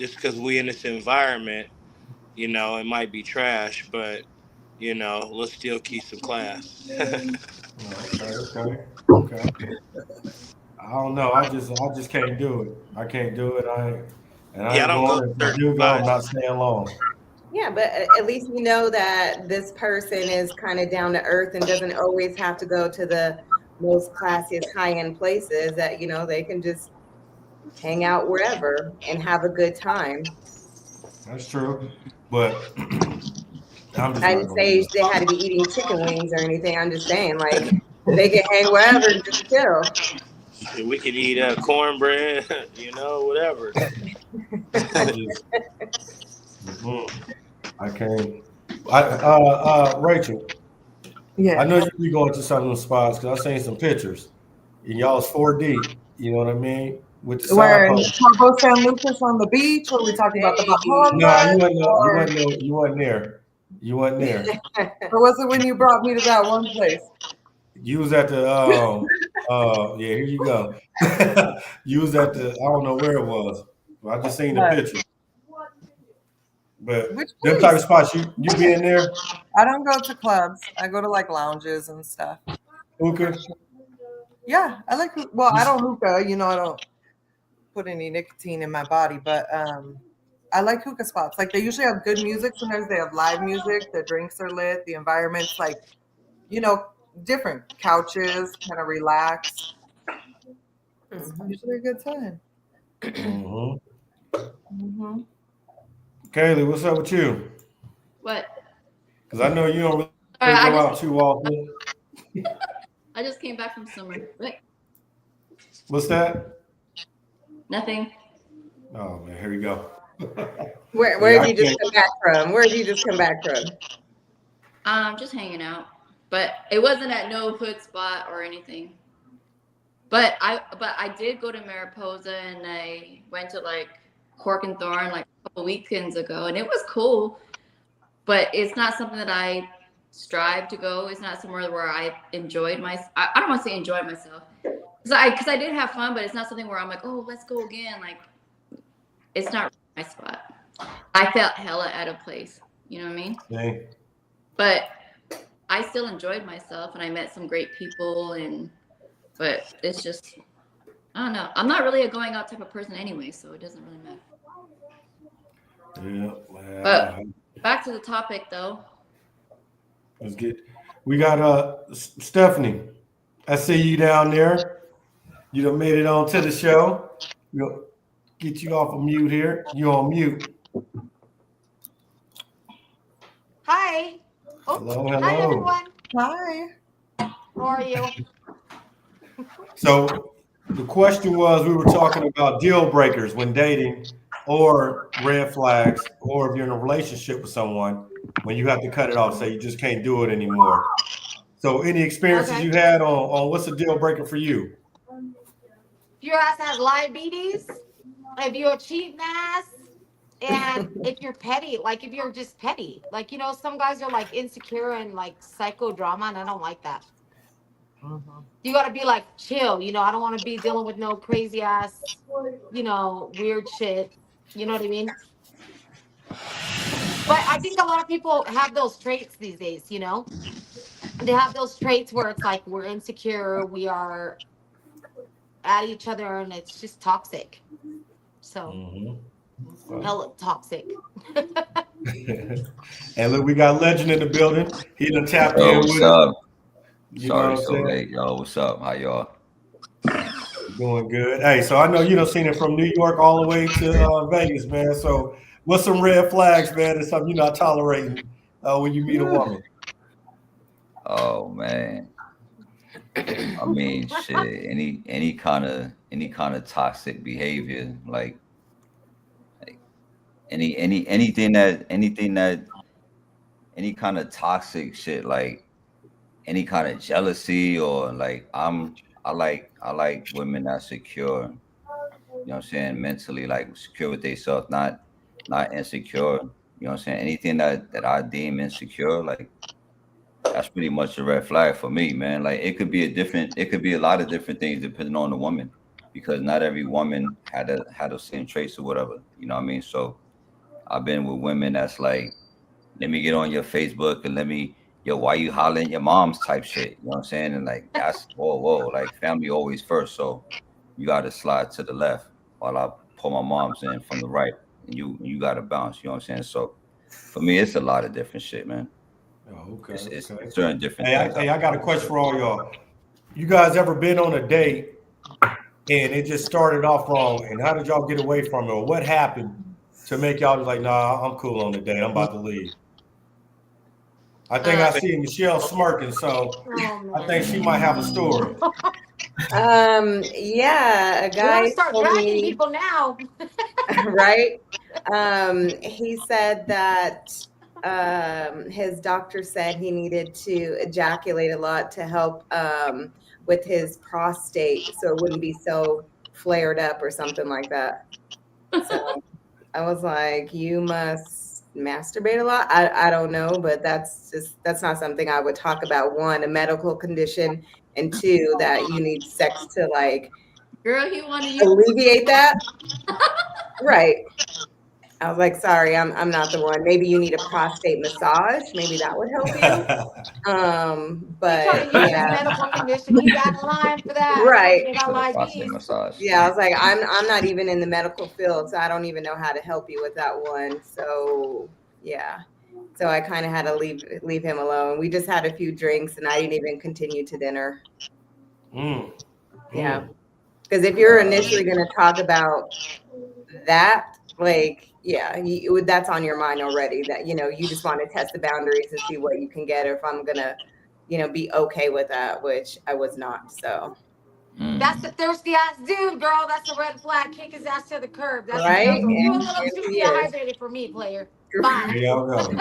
just because we in this environment, it might be trash, but let's still keep some class. Okay, okay, okay. I don't know. I just can't do it. I can't do it. And I Yeah, I ain't don't go going. to If I certain do go, I'm spots. not staying long. Yeah, but at least we know that this person is kind of down to earth and doesn't always have to go to the most classiest high end places. That they can just hang out wherever and have a good time. That's true, but I'm just I not didn't gonna say do they had to be eating chicken wings or anything. I'm just saying, like, they can hang wherever and just chill. We could eat cornbread, whatever. it. I'm just. Mm-mm. I can't. Rachel, I Yeah. know you be going to some of those spots because I seen some pictures, and y'all's 4D. You know what I mean? With the side Where in pose. Cabo San Lucas on the beach? Were we talking about the Hey, Nah, you Bahamas? wasn't. You Or, wasn't. You wasn't there. You wasn't there. or was it when you brought me to that one place? You was at the. Yeah. Here you go. You was at the. I don't know where it was. But I just seen the What? picture. But Which them type of place? spots, you be in there, I don't go to clubs. I go to like lounges and stuff. hookah. Yeah, I like. Well, I You, don't hookah. I don't put any nicotine in my body, but I like hookah spots. Like they usually have good music. Sometimes they have live music. The drinks are lit. The environment's like you know different. Couches, kind of relaxed. It's Mhm. usually a good time. hmm Hmm. Kaylee, what's up with you? What? Because I know you don't really go Sorry, out too often. I just came back from summer. What? What's that? Nothing. Oh man, here we go. Where Yeah, did I you just can't. come back from? Where did you just come back from? Just hanging out. But it wasn't at no hood spot or anything. But I did go to Mariposa and I went to like Cork and Thorn like a couple weekends ago and it was cool. But it's not something that I strive to go. It's not somewhere where I enjoyed I don't want to say enjoyed myself. Because I did have fun, but it's not something where I'm like, oh, let's go again. Like it's not my spot. I felt hella out of place. You know what I mean? Dang. But I still enjoyed myself and I met some great people but it's just I don't know. I'm not really a going out type of person anyway, so it doesn't really matter. Yeah, But man. back to the topic though. Let's get. We got Stephanie. I see you down there. You done made it on to the show. We'll get you off of mute here. You on mute. Hi. Oh, Hello, hi hello. everyone. Hi. How are you? So the question was, we were talking about deal breakers when dating, or red flags, or if you're in a relationship with someone when you have to cut it off, say you just can't do it anymore. So any experiences Okay. you had on what's a deal breaker for you? If your ass has diabetes, if you're a cheating ass, and if you're petty, like if you're just petty, like some guys are like insecure and like psychodrama, and I don't like that. Mhm. You got to be like chill. I don't want to be dealing with no crazy ass, weird shit. You know what I mean? But I think a lot of people have those traits these days. They have those traits where it's like we're insecure, we are at each other, and it's just toxic. So Mhm. hella toxic. And look, we got Legend in the building. He done tapped Yo, in what's with us. up? You know what Sorry, I'm so saying? late, y'all. What's up? How y'all? Doing good. Hey, so I know you done seen it from New York all the way to Vegas, man. So what's some red flags, man? It's something you're not tolerating when you meet a woman. Oh man. I mean, shit. Any kind of toxic behavior, like anything that any kind of toxic shit, like any kind of jealousy or like I like women that secure. You know what I'm saying? Mentally, like secure with themselves, not insecure. You know what I'm saying? Anything that I deem insecure, like that's pretty much a red flag for me, man. Like it could be a lot of different things depending on the woman. because not every woman had the same traits or whatever. You know what I mean? So I've been with women that's like, let me get on your Facebook and let me, yo, why you hollering at your mom's type shit? You know what I'm saying? And like, that's whoa, like family always first. So you got to slide to the left while I pull my mom's in from the right, and you got to bounce. You know what I'm saying? So for me, it's a lot of different shit, man. Oh, okay. It's Okay. certain different Hey, things. I got a question for all y'all. You guys ever been on a date and it just started off wrong? And how did y'all get away from it? Or what happened to make y'all just like, nah, I'm cool on the date. I'm about to leave. I think I see Michelle smirking, so Oh, I think she might have a story. Yeah, a You guy want to start told dragging me, people now? right? He said that his doctor said he needed to ejaculate a lot to help with his prostate, so it wouldn't be so flared up or something like that. So I was like, you must masturbate a lot. I don't know, but that's not something I would talk about. One, a medical condition, and two, that you need sex to like Girl, you want to use alleviate that. Right. I was like, sorry, I'm not the one. Maybe you need a prostate massage. Maybe that would help you. You're trying But to use yeah, this medical condition. He's out of line for that. Right. They got Prostate IVs. massage. yeah, I was like, I'm not even in the medical field, so I don't even know how to help you with that one. So yeah. So I kind of had to leave him alone. We just had a few drinks and I didn't even continue to dinner. Yeah. Because if you're initially going to talk about that, like, yeah, that's on your mind already, that, you know, you just want to test the boundaries and see what you can get, or if I'm going to, you know, be okay with that, which I was not. So, That's the thirsty ass dude, girl. That's a red flag. Kick his ass to the curb. That's right. you're a And little here too he is. dehydrated for me, player. Bye. Here y'all go.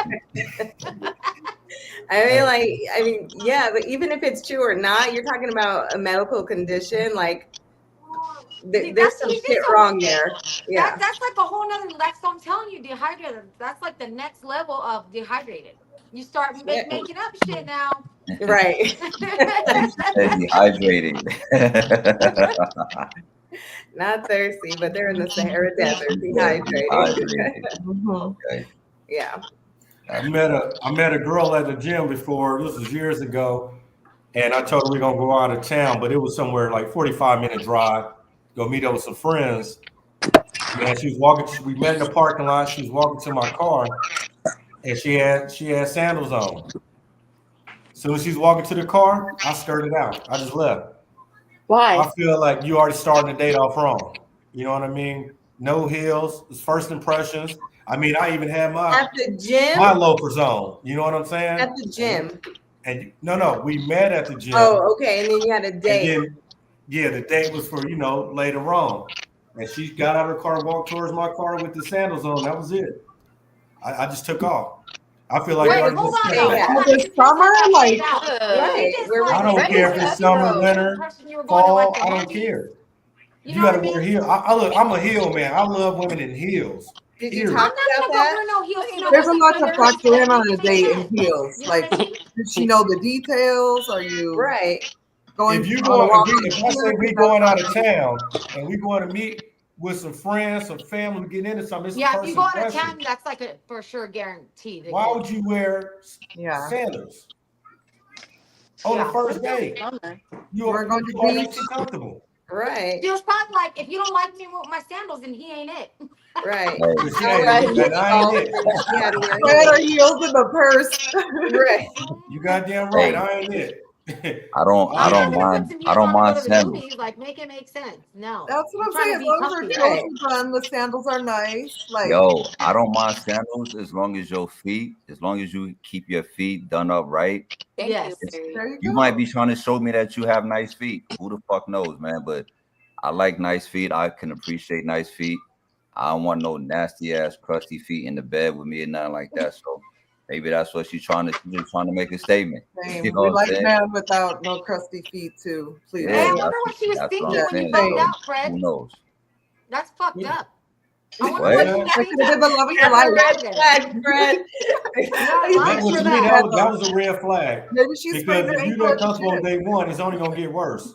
I mean, yeah, but even if it's true or not, you're talking about a medical condition. Like, there's some shit wrong there. Yeah. That's like a whole nother. That's what I'm telling you, dehydrated. That's like the next level of dehydrated. You start making up shit now. Right. Dehydrated. Not thirsty, but they're in the Sahara Desert, dehydrated. Okay. Yeah. I met a girl at the gym before. This was years ago, and I told her we're gonna go out of town, but it was somewhere like 45-minute drive. Go meet up with some friends. And she was walking. We met in the parking lot. She was walking to my car, and she had sandals on. As soon as she's walking to the car, I skirted out. I just left. Why? I feel like you already starting the date off wrong. You know what I mean? No heels. It's first impressions. I mean, I even had At the gym? my loafers on. You know what I'm saying? At the gym. And no, we met at the gym. Oh, okay. And then you had a date. And then, yeah, the date was for, you know, later on. And she got out of her car, walked towards my car with the sandals on. That was it. I just took off. I feel like Wait, already hold just on. stepped Yeah. back. This summer, like, Right. I don't care if it's summer, winter, fall. I don't care. You got to wear heels. I'm a heel man. I love women in heels. Did you Period. talk I'm not about gonna that? go for no heels. You know, there's a lot to there's- factor in on a date in You heels. know Like, what I mean? does she know the details? Are you Right. going? If you on a going, walk if I say we going out of town and we going to meet with some friends, some family, get into something, it's Yeah, first if you go out of impression. town, that's like a for sure guarantee. that Why you- would you wear Yeah. sandals on Yeah. the first date? You We're going to you already beach. too comfortable. Right. She was probably like, if you don't like me with my sandals, then he ain't it. Right. Hey, But she Oh, ain't, right. and I ain't it. She had to wear Red or heels. heels in the purse. Right. You goddamn right. Hey. I ain't it. I don't I'm not gonna mind. put some I don't heels on mind to go to the sandals. movies. Like, make it make sense. No. That's what I'm trying saying. to As be long as her comfy. clothes are done, the sandals are nice. Like, Yo, I don't mind sandals as long as your feet, as long as you keep your feet done up right. Yes. there you You go. might be trying to show me that you have nice feet. Who the fuck knows, man? But I like nice feet. I can appreciate nice feet. I don't want no nasty ass crusty feet in the bed with me and nothing like that. So maybe that's what she's trying to make a statement. Same. You know We what I'm like saying? men without no crusty feet too. Please. Yeah, Hey, I wonder what she was that's thinking what when I'm you saying. found So, out, Fred. who knows? That's fucked Yeah. up. I wonder What? what Yeah. she That could have been the love of your That's a life. red flag, Fred. That was for to me, that. that was a red flag. Maybe she's Because spraying if her you ankle that and comfortable on shit. day one, it's only gonna get worse.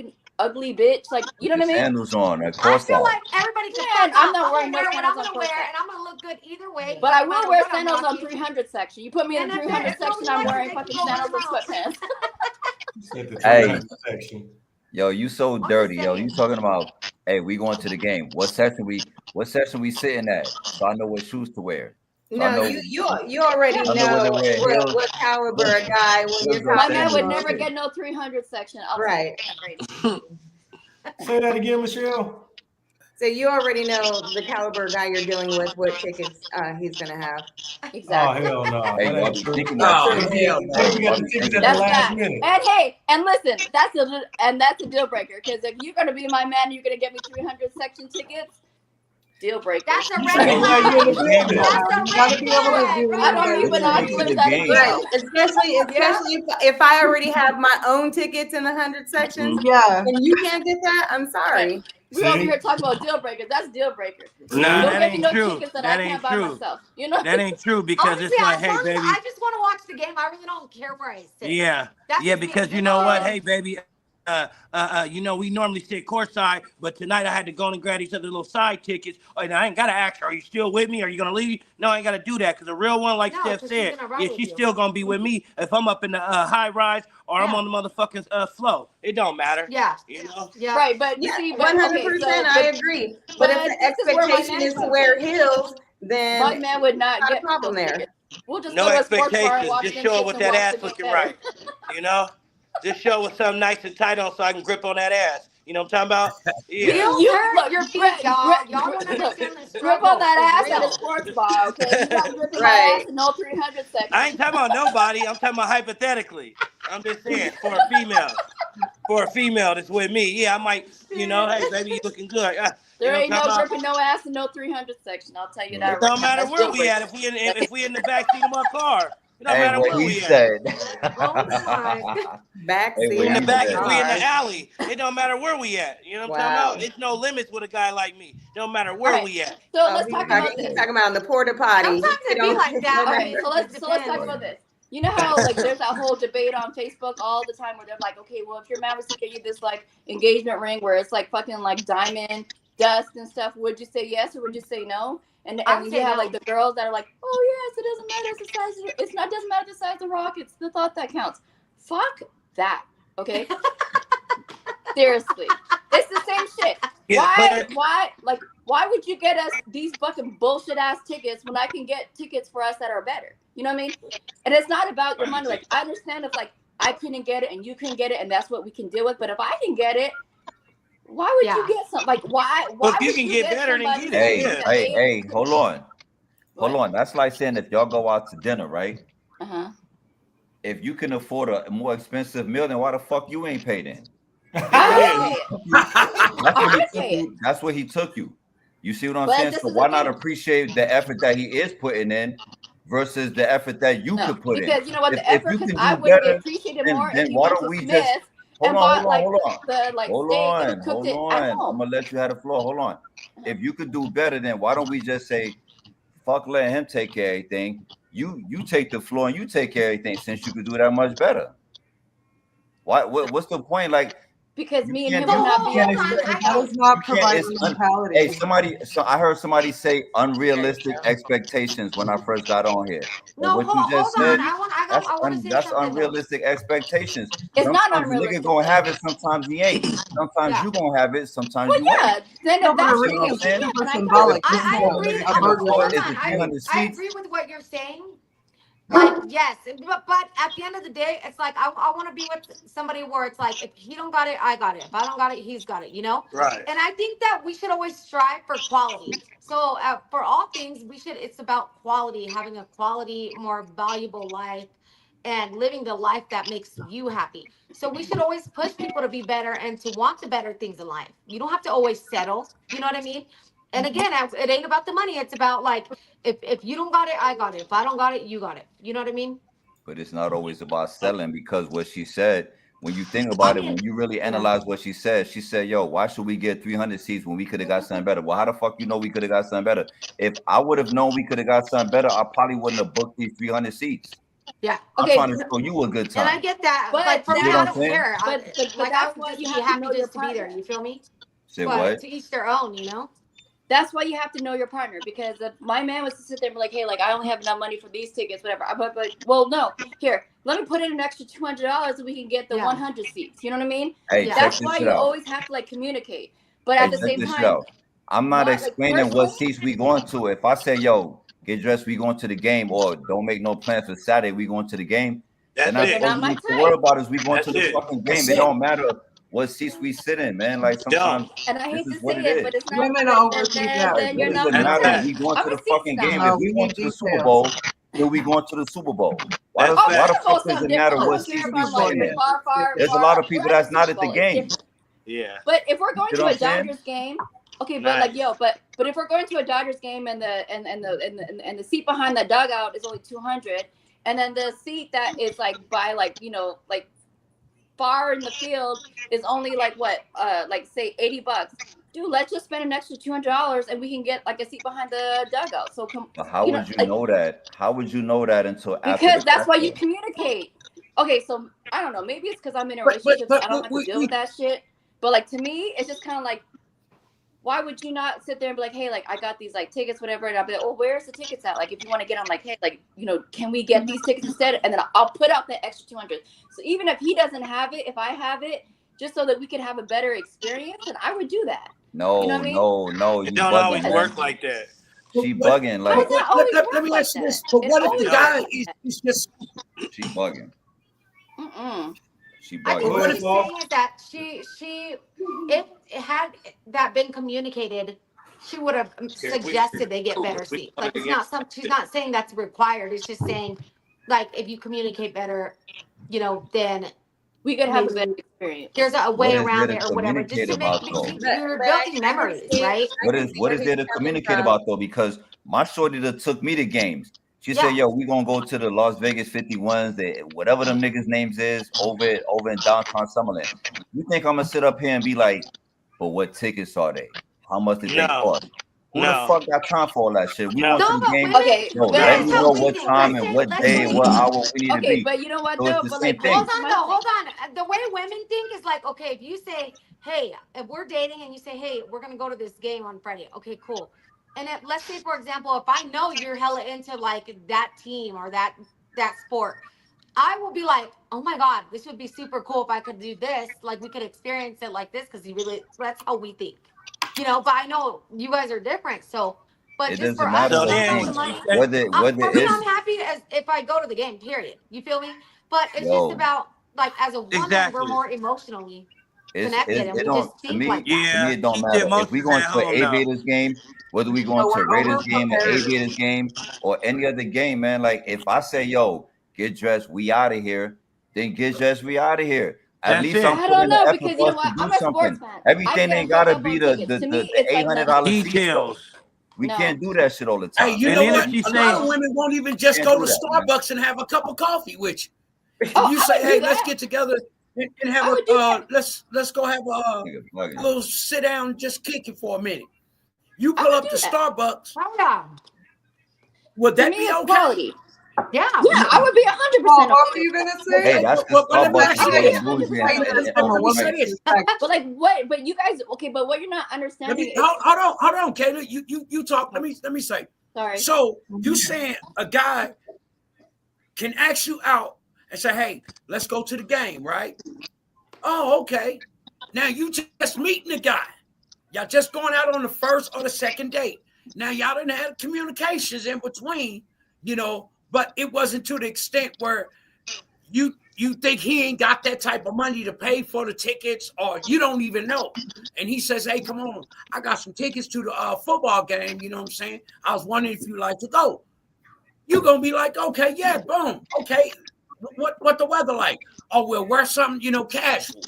looking ugly bitch. Like, you know what I mean? Sandals on, of I course feel not. like everybody can Man, fuck I'm off. not I'm wearing gonna no wear what I'm sandals on gonna wear, Thursday. and I'm gonna look good either way. But I no will matter wear what I'm sandals on watching. 300 section. You put me in And the if 300 it's no section, I'm like, wearing they fucking can go sandals and without. sweatpants. At the Hey. 300 section. Yo, you so I'm dirty, just yo. You saying. talking about? Hey, we going to the game. What section we sitting at? So I know what shoes to wear. No, you already know what caliber of guy when you're My talking man would about. never get no 300 section. I'll Right. Say that again, Michelle. So you already know the caliber of guy you're dealing with, what tickets he's gonna have. Exactly. Oh hell no. Hey, That y'all ain't be true. thinking Oh, that shit. hell What if we got the tickets at the That's last that. minute? And hey, and listen, that's a deal breaker. Because if you're gonna be my man, you're gonna get me 300 section tickets. Deal breaker. That's a You red say you flag. like you in the building. That's a You gotta red be able to flag do right I don't there. need binoculars at a game. Right, especially if I already have my own tickets in the 100 sections, Yeah. and you can't get that. I'm sorry. We're over See? here talking about deal breakers. That's deal breaker. Nah, Don't that get me ain't no true. tickets that That I ain't can't buy true. myself. You know? That ain't true because Honestly, it's like, as hey, long as baby. I just want to watch the game. I really don't care where I sit. Yeah, That's yeah, just me. because you know what? Hey, baby, you know, we normally sit courtside, but tonight I had to go and grab these other little side tickets. And I ain't got to ask her, are you still with me? Are you going to leave? No, I ain't got to do that because a real one, like No, Steph 'cause she's said, gonna ride yeah, with she's you. still going to be with me if I'm up in the high rise or I'm Yeah. on the motherfucking flow. It don't matter. Yeah. You know? Yeah. Right, but Yeah, see, but 100%. I agree. But if the this is where my expectation man is to comes wear in. heels, then My man would not not a get problem those there. tickets. We'll just No go to a sports bar and expectations. watch Just them show up kids with and that watch ass the game looking better. right. You know? Just show with something nice and tight on so I can grip on that ass. You know what I'm talking about? Yeah. Heels You hurt look, your feet, grip, y'all. grip, Y'all grip, don't look, understand the grip struggle. on that It's ass at a real. sports bar, okay? You're not gripping my Right. ass in no 300 seconds. I ain't talking about nobody. I'm talking about hypothetically. I'm just saying for a female. For a female that's with me. Yeah, I might, you know, hey, baby, you looking good. You There know what ain't I'm no talking about? gripping no ass in no 300 section. I'll tell you that It right don't now. matter That's where deal we breaker. at. If we in the backseat of my car, it don't Hey, matter what where he we at. said. Oh my. Backseat Hey, We in the of back, the if we in the car. alley, it don't matter where we at. You know what I'm Wow. talking about? It's no limits with a guy like me. Don't matter where Alright, we at. so Oh, let's he's talk talking, about this. he's talking about in the porta potty. Sometimes You it be don't- like that. no All right, matter- so let's talk about this. You know how like there's that whole debate on Facebook all the time where they're like, okay, well if your man was to get you this like engagement ring where it's like fucking like diamond dust and stuff, would you say yes or would you say no? And I would you say have no. like the girls that are like, oh yes, it doesn't matter the size. It's not doesn't matter the size of the rock. It's the thought that counts. Fuck that. Okay. Seriously, it's the same shit. Yeah, Why would you get us these fucking bullshit ass tickets when I can get tickets for us that are better? You know what I mean? And it's not about your money. Like I understand if like I couldn't get it and you couldn't get it and that's what we can deal with. But if I can get it, why would you get something? Like why Well, if you would can you get better, then somebody get it. something Yeah. that they- Hold on. Hold on. That's like saying if y'all go out to dinner, right? Uh-huh. If you can afford a more expensive meal, then why the fuck you ain't paid in? That's where he took you. You see what I'm But saying? this So is why the not thing. appreciate the effort that he is putting in versus the effort that you could put in? Because you know what, If the effort, you because can I do would have better, appreciated then- more then if he why went don't to we Smith just- and bought like the like Hold steak on, and cooked hold it on. at I'm home. gonna let you have the floor. Hold on. If you could do better, then why don't we just say, fuck letting him take care of everything? You take the floor and you take care of everything since you could do that much better. What's the point? Like, because me and can't him do- would not be you able can't to. expect- That is not you can't- providing it's mentality. Hey, I heard somebody say unrealistic expectations when I first got on here. And No, what you hold just on. said, I want to say that's something. though. unrealistic expectations. It's not Sometimes the unrealistic. nigga gonna have it, sometimes he ain't. Sometimes Yeah. you gonna have it, sometimes Well, you yeah. ain't. Then No, if but a that's ring the is case, yeah, super and I symbolic. totally- This is I agree. a burger Or with is Hold it on. 300 I seats? agree with what you're saying. Like, yes, but at the end of the day, it's like I want to be with somebody where it's like if he don't got it, I got it. If I don't got it, he's got it. You know. Right. And I think that we should always strive for quality. So for all things, it's about quality, having a quality, more valuable life, and living the life that makes you happy. So we should always push people to be better and to want the better things in life. You don't have to always settle. You know what I mean? And again, it ain't about the money. It's about like if you don't got it, I got it. If I don't got it, you got it. You know what I mean? But it's not always about selling, because what she said, when you think about it, when you really analyze what she said, yo, why should we get 300 seats when we could have got something better? Well, how the fuck you know we could have got something better? If I would have known we could have got something better, I probably wouldn't have booked these 300 seats. Yeah. I'm Okay, trying to show you a good time. And I get that, But but for me, You know I what don't I'm saying? care. But Like that's I why would just you be have to happy know your just to be there. partner. You feel me? Say But what? to each their own, you know. That's why you have to know your partner, because if my man was to sit there and be like, hey, like I only have enough money for these tickets, whatever. But well, no, here, let me put in an extra $200 so we can get the 100 seats. You know what I mean? Hey, Yeah. check That's this why shit you out. always have to like communicate. But Hey, at the check same this shit time, out. I'm not why- like, explaining what personally- seats we going to. If I say, yo, get dressed, we going to the game, or don't make no plans for Saturday, we going to the game. That's Then it. that's all we need to worry about is we going That's to the it. fucking game. That's It it. don't matter what seats we sit in, man. Like sometimes And I hate this to is what say it it, is. but it's not. Women then- overdo then, that. then you're What not. does it That's matter? fact. We going I'm to a the seat fucking star. game. No, If we we going need to the Super details. Bowl, then we going to the Super Bowl. Why That's the fact. fuck does it matter I what don't care seats if we I'm like sitting in? far. There's a lot of people that's not at the Super Bowl. It's game. different. Yeah. But if we're going You to know a what I'm saying? Dodgers game, okay, but Nice. like but if we're going to a Dodgers game and the seat behind the dugout is only 200, and then the seat that is like by like like far in the field is only like what like say $80. Dude, let's just spend an extra $200 and we can get like a seat behind the dugout. So But how you would you like, know that? How would you know that until after? because the that's why fact, you though? communicate. Okay, so I don't know. Maybe it's because I'm in a But- relationship, but so I don't have to deal with that shit. But like to me, it's just kind of like, why would you not sit there and be like, hey, like I got these like tickets, whatever, and I'll be like, oh, where's the tickets at? Like if you want to get on, like, hey, like can we get these tickets instead? And then I'll put out the extra 200. So even if he doesn't have it, if I have it, just so that we could have a better experience, then I would do that. No, You know what I mean? no, It you don't bugging, always man. work like that. She But- bugging, How like does that always let work me like ask you this. that? But It what if always the works guy like is that. just she bugging. Mm-mm. She I think bugging. what ahead, he's Paul. saying is that she, if it had that been communicated, she would have suggested they get better seats. Like it's not she's not saying that's required. It's just saying, like if you communicate better, then We could have a better experience. there's a way What is around there it to or whatever. Just to communicate make about, though? you're But I building can memories, see- right? I What can is see what where is there he's to coming communicate from. about though? Because my shorty that took me to games. She said, Yeah. "Yo, we gonna go to the Las Vegas 51s, whatever them niggas names is, over in downtown Summerlin." You think I'm gonna sit up here and be like, "But what tickets are they? How much did they No. cost?" Who No. the fuck got time for all that shit? We No. want to No, the but game. women, Okay, Yo, but let that's me how know we what think. time Listen, and what let's day and what hour we need to Okay, be. but you know what So though? it's the But same like, thing. Hold on, my though. thing- Hold on. The way women think is like, okay, if you say, hey, if we're dating and you say, hey, we're going to go to this game on Friday. Okay, cool. And if, let's say, for example, if I know you're hella into like that team or that sport, I will be like, oh my God, this would be super cool if I could do this. Like we could experience it like this because that's how we think. But I know you guys are different. So, but It just for doesn't us, matter So what spend then- all the game. money. Whether For me, it's I'm happy as if I go to the game, period. You feel me? But it's Yo. just about like as a woman, Exactly. we're more emotionally It's, connected it's, and it we don't just to think me. like that. To Yeah, me, it don't keep the matter if we emotions going at to an home A now. Raiders game, whether we going No, to a we're Raiders game, an A overprepared. Raiders game, or any other game, man. Like if I say, "Yo, get dressed, we out of here," then get dressed, we out of here. At That's least it. I'm I putting don't the know effort because you for know us what? to do I'm a sports something. fan. Everything I ain't get hung gotta up be on the tickets. To me, it's like $800 seats. though. Details. We No. can't do that shit all the Hey, time. you And know then what? if she A lot say- of women won't even just Can't go do to that, man. Starbucks and have a cup of coffee with you. If Oh, you I say, would do "Hey, let's that. get together and have I would do that. let's go have a Nigga bugging. little sit down, just kick it for a minute." You I pull would up do to that. Starbucks. Hold on. Would To that me, be it's okay? quality. Yeah. Yeah, I would be 100% Paul, what were okay. you gonna say? Hey, that's the Well, let me Starbucks ask you is this. getting bougie Let and- me and- From a Let me say woman's this. perspective. But like what? But you guys, okay. But what you're not Let understanding me is hold on, Kayla. You talk. Let me say. sorry. So you saying a guy can ask you out and say, "Hey, let's go to the game," right? Oh, okay. Now you just meeting the guy. Y'all just going out on the first or the second date. Now y'all didn't have communications in between, but it wasn't to the extent where you think he ain't got that type of money to pay for the tickets, or you don't even know. And he says, "Hey, come on, I got some tickets to the football game. You know what I'm saying? I was wondering if you like to go." You're gonna be like, "Okay, yeah, boom, okay. What the weather like? Oh, we'll wear something, casual."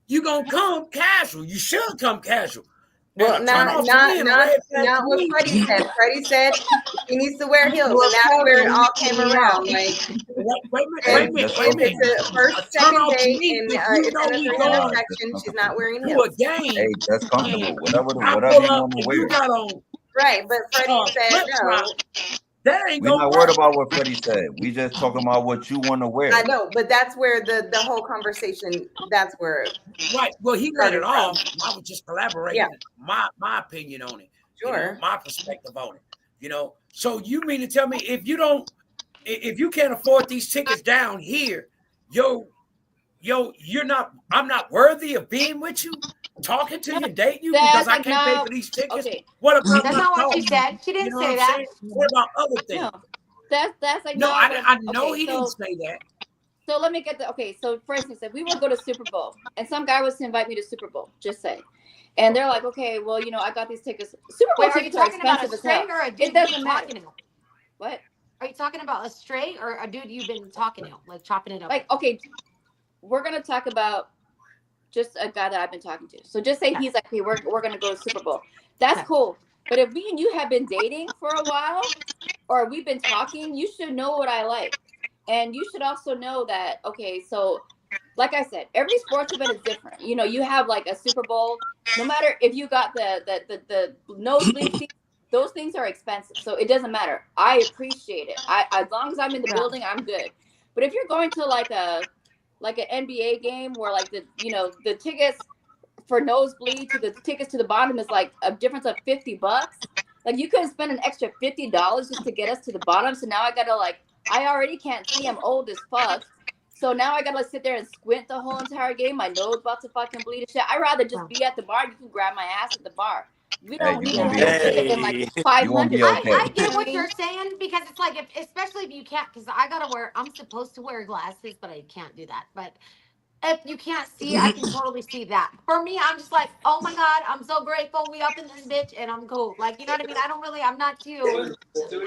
You gonna come casual. You should come casual. Well, And not turn off not to me and not red flag not to what me. Freddie said. Freddie said he needs to wear heels, and that's where it all came around. Like, Wait a and minute. if it's a first, A turn second off to date, me and if you it's know in a we 300 going section, she's not wearing to a heels. game. Hey, that's comfortable. Whatever I you pull want up to and wear. you got on Right, but Freddie said flip no. flop. That ain't We're gonna not work. worried about what Freddie said. We just talking about what you want to wear. I know, but that's where the whole conversation. That's where. Right. Well, he let it Started off. I was just elaborating Yeah. my opinion on it. Sure. My perspective on it. So you mean to tell me if you can't afford these tickets down here, you're not, I'm not worthy of being with you? talking to you, dating you That's because I like, can't pay no. for these tickets? Okay. What about That's my not what dog? she said. She You didn't know say what I'm that. saying? What about other things? No, that's like No, no. I know okay, he so, didn't say that. So let me get the okay. So for instance, if we were to go to Super Bowl and some guy was to invite me to Super Bowl, just say, and they're like, okay, well, you know, I got these tickets. Super Bowl Wait, are you tickets are talking about a expensive as hell. straight or a dude It you've been doesn't matter. talking to? What? Are you talking about a straight or a dude you've been talking to, like chopping it up? Like, okay, we're gonna talk about just a guy that I've been talking to. So just say he's like, hey, we're gonna go to Super Bowl. That's cool. But if me and you have been dating for a while, or we've been talking, you should know what I like. And you should also know that, okay, so like I said, every sports event is different. You know, you have like a Super Bowl, no matter if you got the nosebleed seats, those things are expensive. So it doesn't matter. I appreciate it. As long as I'm in the building, I'm good. But if you're going to like an NBA game where like the tickets for nosebleed to the tickets to the bottom is like a difference of $50. Like you couldn't spend an extra $50 just to get us to the bottom. So now I gotta I already can't see. I'm old as fuck. So now I gotta sit there and squint the whole entire game. My nose about to fucking bleed and shit. I'd rather just be at the bar. You can grab my ass at the bar. We don't you need gonna to be have okay. tickets in like You 500. gonna be okay. I get what you're saying because it's like, especially if you can't, because I'm supposed to wear glasses, but I can't do that. But if you can't see, I can totally see that. For me, I'm just like, oh my God, I'm so grateful we up in this bitch and I'm cool. Like, you know what I mean? I'm not too,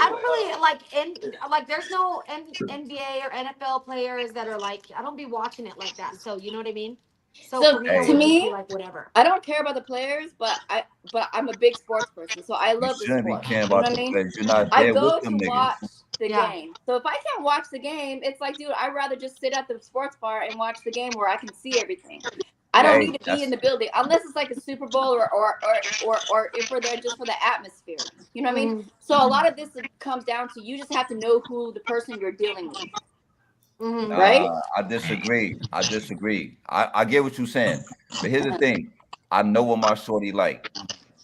I don't really there's no NBA or NFL players that are like, I don't be watching it like that. So, you know what I mean? So for me, to it would just me, be like whatever. I don't care about the players, but I'm a big sports person, so I You love the shouldn't be sport. caring You know about what I the mean? players. You're not I there go with them to niggas. watch the Yeah. game. So if I can't watch the game, it's like, dude, I'd rather just sit at the sports bar and watch the game where I can see everything. I don't Hey, need to be in the building unless it's like a Super Bowl or if we're there just for the atmosphere. You know what I mean? So a lot of this comes down to you just have to know who the person you're dealing with. Mhm. Right? I disagree. I get what you're saying, but here's the thing. I know what my shorty like,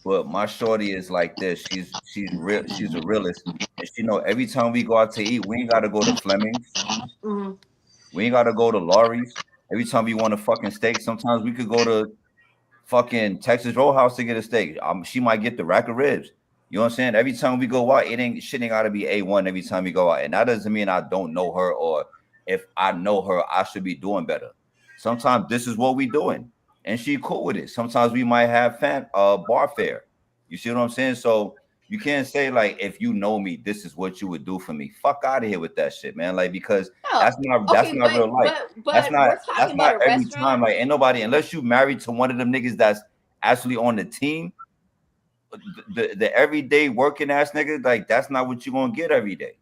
but my shorty is like this. She's real. She's a realist, and she know every time we go out to eat, we ain't gotta go to Fleming's. Mhm. We ain't gotta go to Laurie's. Every time we want a fucking steak, sometimes we could go to fucking Texas Roadhouse to get a steak. She might get the rack of ribs. You know what I'm saying? Every time we go out, shit ain't gotta be A1 every time we go out. And that doesn't mean I don't know her, or if I know her, I should be doing better. Sometimes this is what we doing, and she cool with it. Sometimes we might have bar fare. You see what I'm saying? So you can't say like, if you know me, this is what you would do for me. Fuck out of here with that shit, man. Like, because No. that's not real life. But That's we're talking about a every restaurant. time. Like, ain't nobody, unless you married to one of them niggas that's actually on the team, the everyday working ass nigga, like that's not what you're gonna get every day.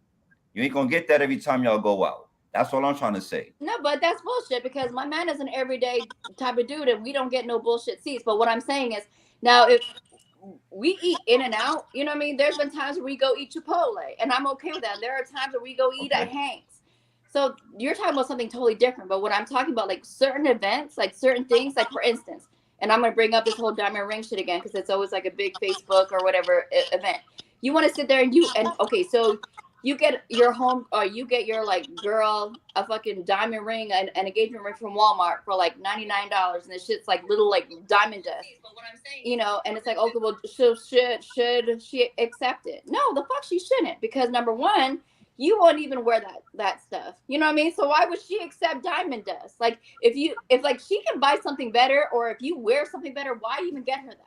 You ain't gonna get that every time y'all go out. That's what I'm trying to say. No, but that's bullshit because my man is an everyday type of dude and we don't get no bullshit seats. But what I'm saying is, now if we eat in and out, you know what I mean? There's been times where we go eat Chipotle and I'm okay with that. There are times where we go eat at Hank's. So you're talking about something totally different. But what I'm talking about, like certain events, like certain things, like for instance, and I'm going to bring up this whole diamond ring shit again because it's always like a big Facebook or whatever event. You want to sit there and okay, so you get your home, or you get your like girl a fucking diamond ring, an engagement ring from Walmart for like $99, and this shit's like little like diamond dust. You know, and it's like, okay, well, should she accept it? No, the fuck she shouldn't, because number one, you won't even wear that stuff. You know what I mean? So why would she accept diamond dust? Like if like she can buy something better, or if you wear something better, why even get her that?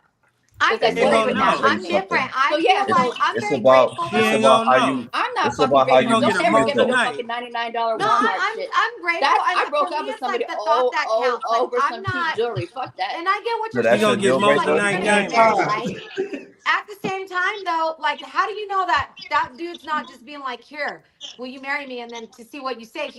I'm It's like, different. what I'm different. I So, yeah, feel like so I'm It's very about grateful. She it's ain't about gonna how know. you. I'm not It's fucking about how grateful. you Don't ever give me no tonight. fucking $99 No, Walmart I'm shit. grateful. I broke for up me, with it's somebody like the thought that counts. Like, over I'm some not, cheap jewelry. Fuck that. and I get what So you're that's She saying. your gonna get deal most Like, of breaker. the you're night gonna get diamond. married, right? At the same time, though, like, how do you know that dude's not just being like, "Here, will you marry me?" And then to see what you say.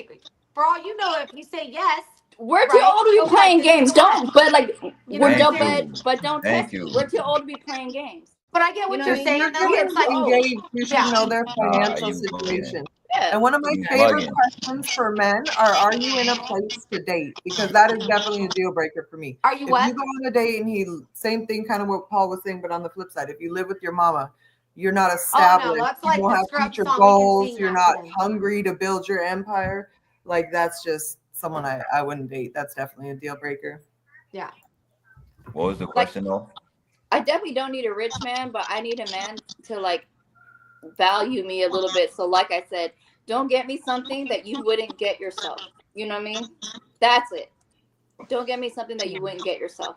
For all you know, if you say yes, We're too right, old to he'll be be like, playing "This is games. the one." Don't. But like, You know we're what I'm Thank don't. saying? you. But don't Thank test me. you. We're too old to be playing games. But I get You what know you're what I mean? saying, If though. you're It's like, engaged, you should yeah. know their Nah, financial you bugging. situation. Yeah. And one of my You favorite bugging. questions for men are you in a place to date? Because that is definitely a deal breaker for me. Are you If what? you go on a date and same thing, kind of what Paul was saying, but on the flip side, if you live with your mama, you're not Oh established, no, that's you like don't the have scrub future song. We can goals, sing you're that not today. hungry to build your empire, like that's just someone I wouldn't date. That's definitely a deal breaker. Yeah. What was the question though? I definitely don't need a rich man, but I need a man to like value me a little bit. So like I said, don't get me something that you wouldn't get yourself. You know what I mean? That's it. Don't get me something that you wouldn't get yourself.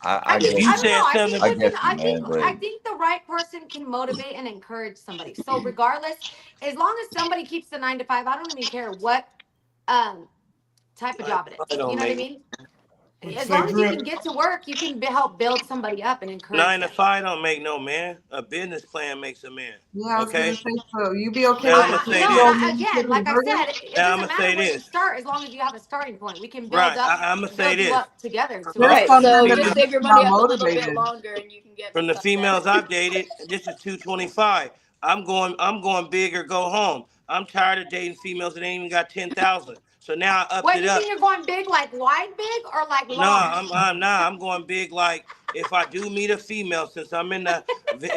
I think, guess You I don't said know. I something- think, I we guess, can, man, I think the right person can motivate and encourage somebody. So regardless, as long as somebody keeps the 9 to 5, I don't even care what type of job it is. I don't You know what I make- mean? What'd you As say, long as you Drip? can get to work, you can help build somebody up and encourage 9 to them. 5 don't make no man. A business plan makes a man. Yeah, I was Okay. gonna say so. You be okay Now with I'ma a say 50-year-old this. man Again, flipping like I burgers? said, it Now doesn't I'ma matter say where you this. start as long as you have a starting point. We can build Right. up, I'ma say build you this. up together. So There's Right. some So men that just are save your not money up a little bit motivated. longer and you can get From the something. females I've dated, this is 225. I'm going big or go home. I'm tired of dating females that ain't even got 10,000. So now I upped What it you up. mean you're going big, like wide big or like No, long? I'm going big. Like if I do meet a female, since I'm in the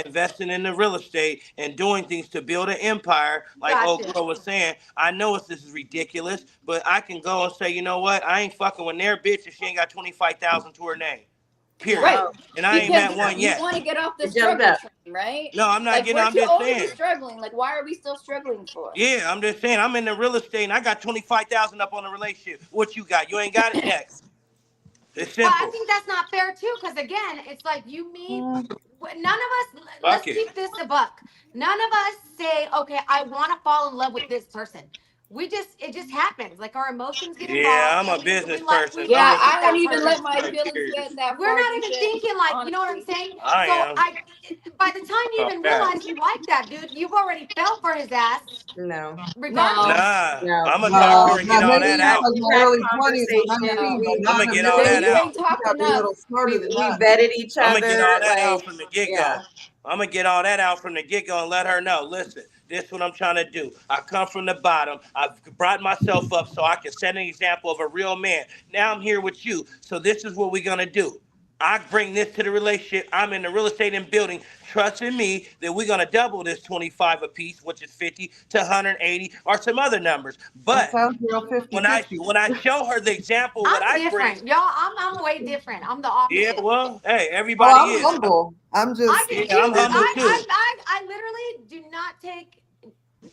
investing in the real estate and doing things to build an empire, like old Gotcha. girl was saying, I know this is ridiculous, but I can go and say, you know what? I ain't fucking with their bitch if she ain't got 25,000 to her name. Period. Right. And I ain't Because met one you yet. want to get off the You jumped struggle up. train, right? No, I'm not Like getting. we're I'm too just old to be saying. struggling. Like why are we still struggling for? Yeah, I'm just saying. I'm in the real estate and I got 25,000 up on the relationship. What you got? You ain't got it next. It's Well, simple. I think that's not fair too, because again, it's like you meet. None of us. Fuck Let's it. keep this a buck. None of us say, "Okay, I want to fall in love with this person." It just happens. Like our emotions get involved. Yeah, I'm a and business like, person. Yeah, like I that don't even person. let my feelings get that We're far. not even shit, thinking like, you know what I'm honestly. saying? I So am. by the time you even realize you like that dude, you've already fell for his ass, No. regardless. Nah, No. I'm gonna No, talk to her and get not all maybe that in out. like We've my had early 20s or conversations. 19, but We- not I'ma in get the all Then that you out. ain't talk gotta be a enough. little smarter than we that. vetted each I'm other. gonna get all that out Like, from the get go. yeah. I'm gonna get all that out from the get go and let her know. Listen, this is what I'm trying to do. I come from the bottom. I've brought myself up so I can set an example of a real man. Now I'm here with you. So this is what we're gonna do. I bring this to the relationship. I'm in the real estate and building. Trust in me that we're gonna double this 25 a piece, which is 50 to 180 or some other numbers. That But sounds real 50-50. when I show her the example what I'm I bring, different, y'all. I'm way different. I'm the yeah, opposite. well, hey, Oh, everybody I'm is. humble. I'm I just can Yeah, I'm do. humble too. I literally do not take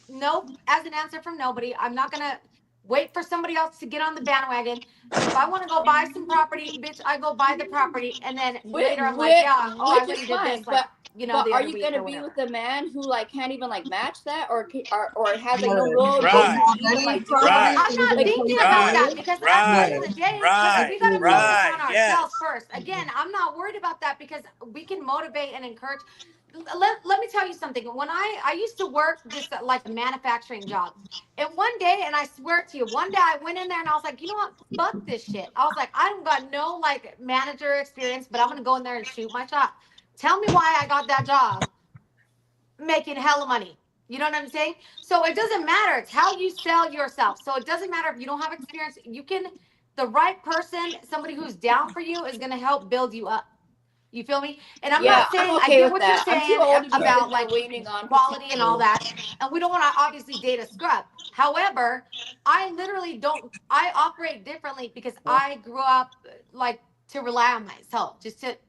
no as an answer from nobody. I'm not gonna wait for somebody else to get on the bandwagon. If I want to go buy some property, bitch, I go buy the property, and then later I'm like, yeah, I which went is and did fine, this, like, you know, but the are other you week gonna or be whatever. with a man who like can't even like match that, or has like no Right. real Right. ability to even Any like do property Right. that? I'm not Like, thinking right. about that because at the end of the day, Right. we gotta Right. focus Right. on Yes. ourselves first. Again, I'm not worried about that because we can motivate and encourage. Let me tell you something. When I used to work this like a manufacturing job, and one day, and I swear to you, one day I went in there and I was like, you know what? Fuck this shit. I was like, I don't got no like manager experience, but I'm gonna go in there and shoot my shot. Tell me why I got that job, making hella money. You know what I'm saying? So it doesn't matter. It's how you sell yourself. So it doesn't matter if you don't have experience. You can, the right person, somebody who's down for you, is gonna help build you up. You feel me? And I'm Yeah, not saying I'm I okay get with what that. you're I'm too saying old to be about sitting there like waiting on quality and all potential. that. And we don't want to obviously date a scrub. However, I literally don't. I operate differently because I grew up like to rely on myself.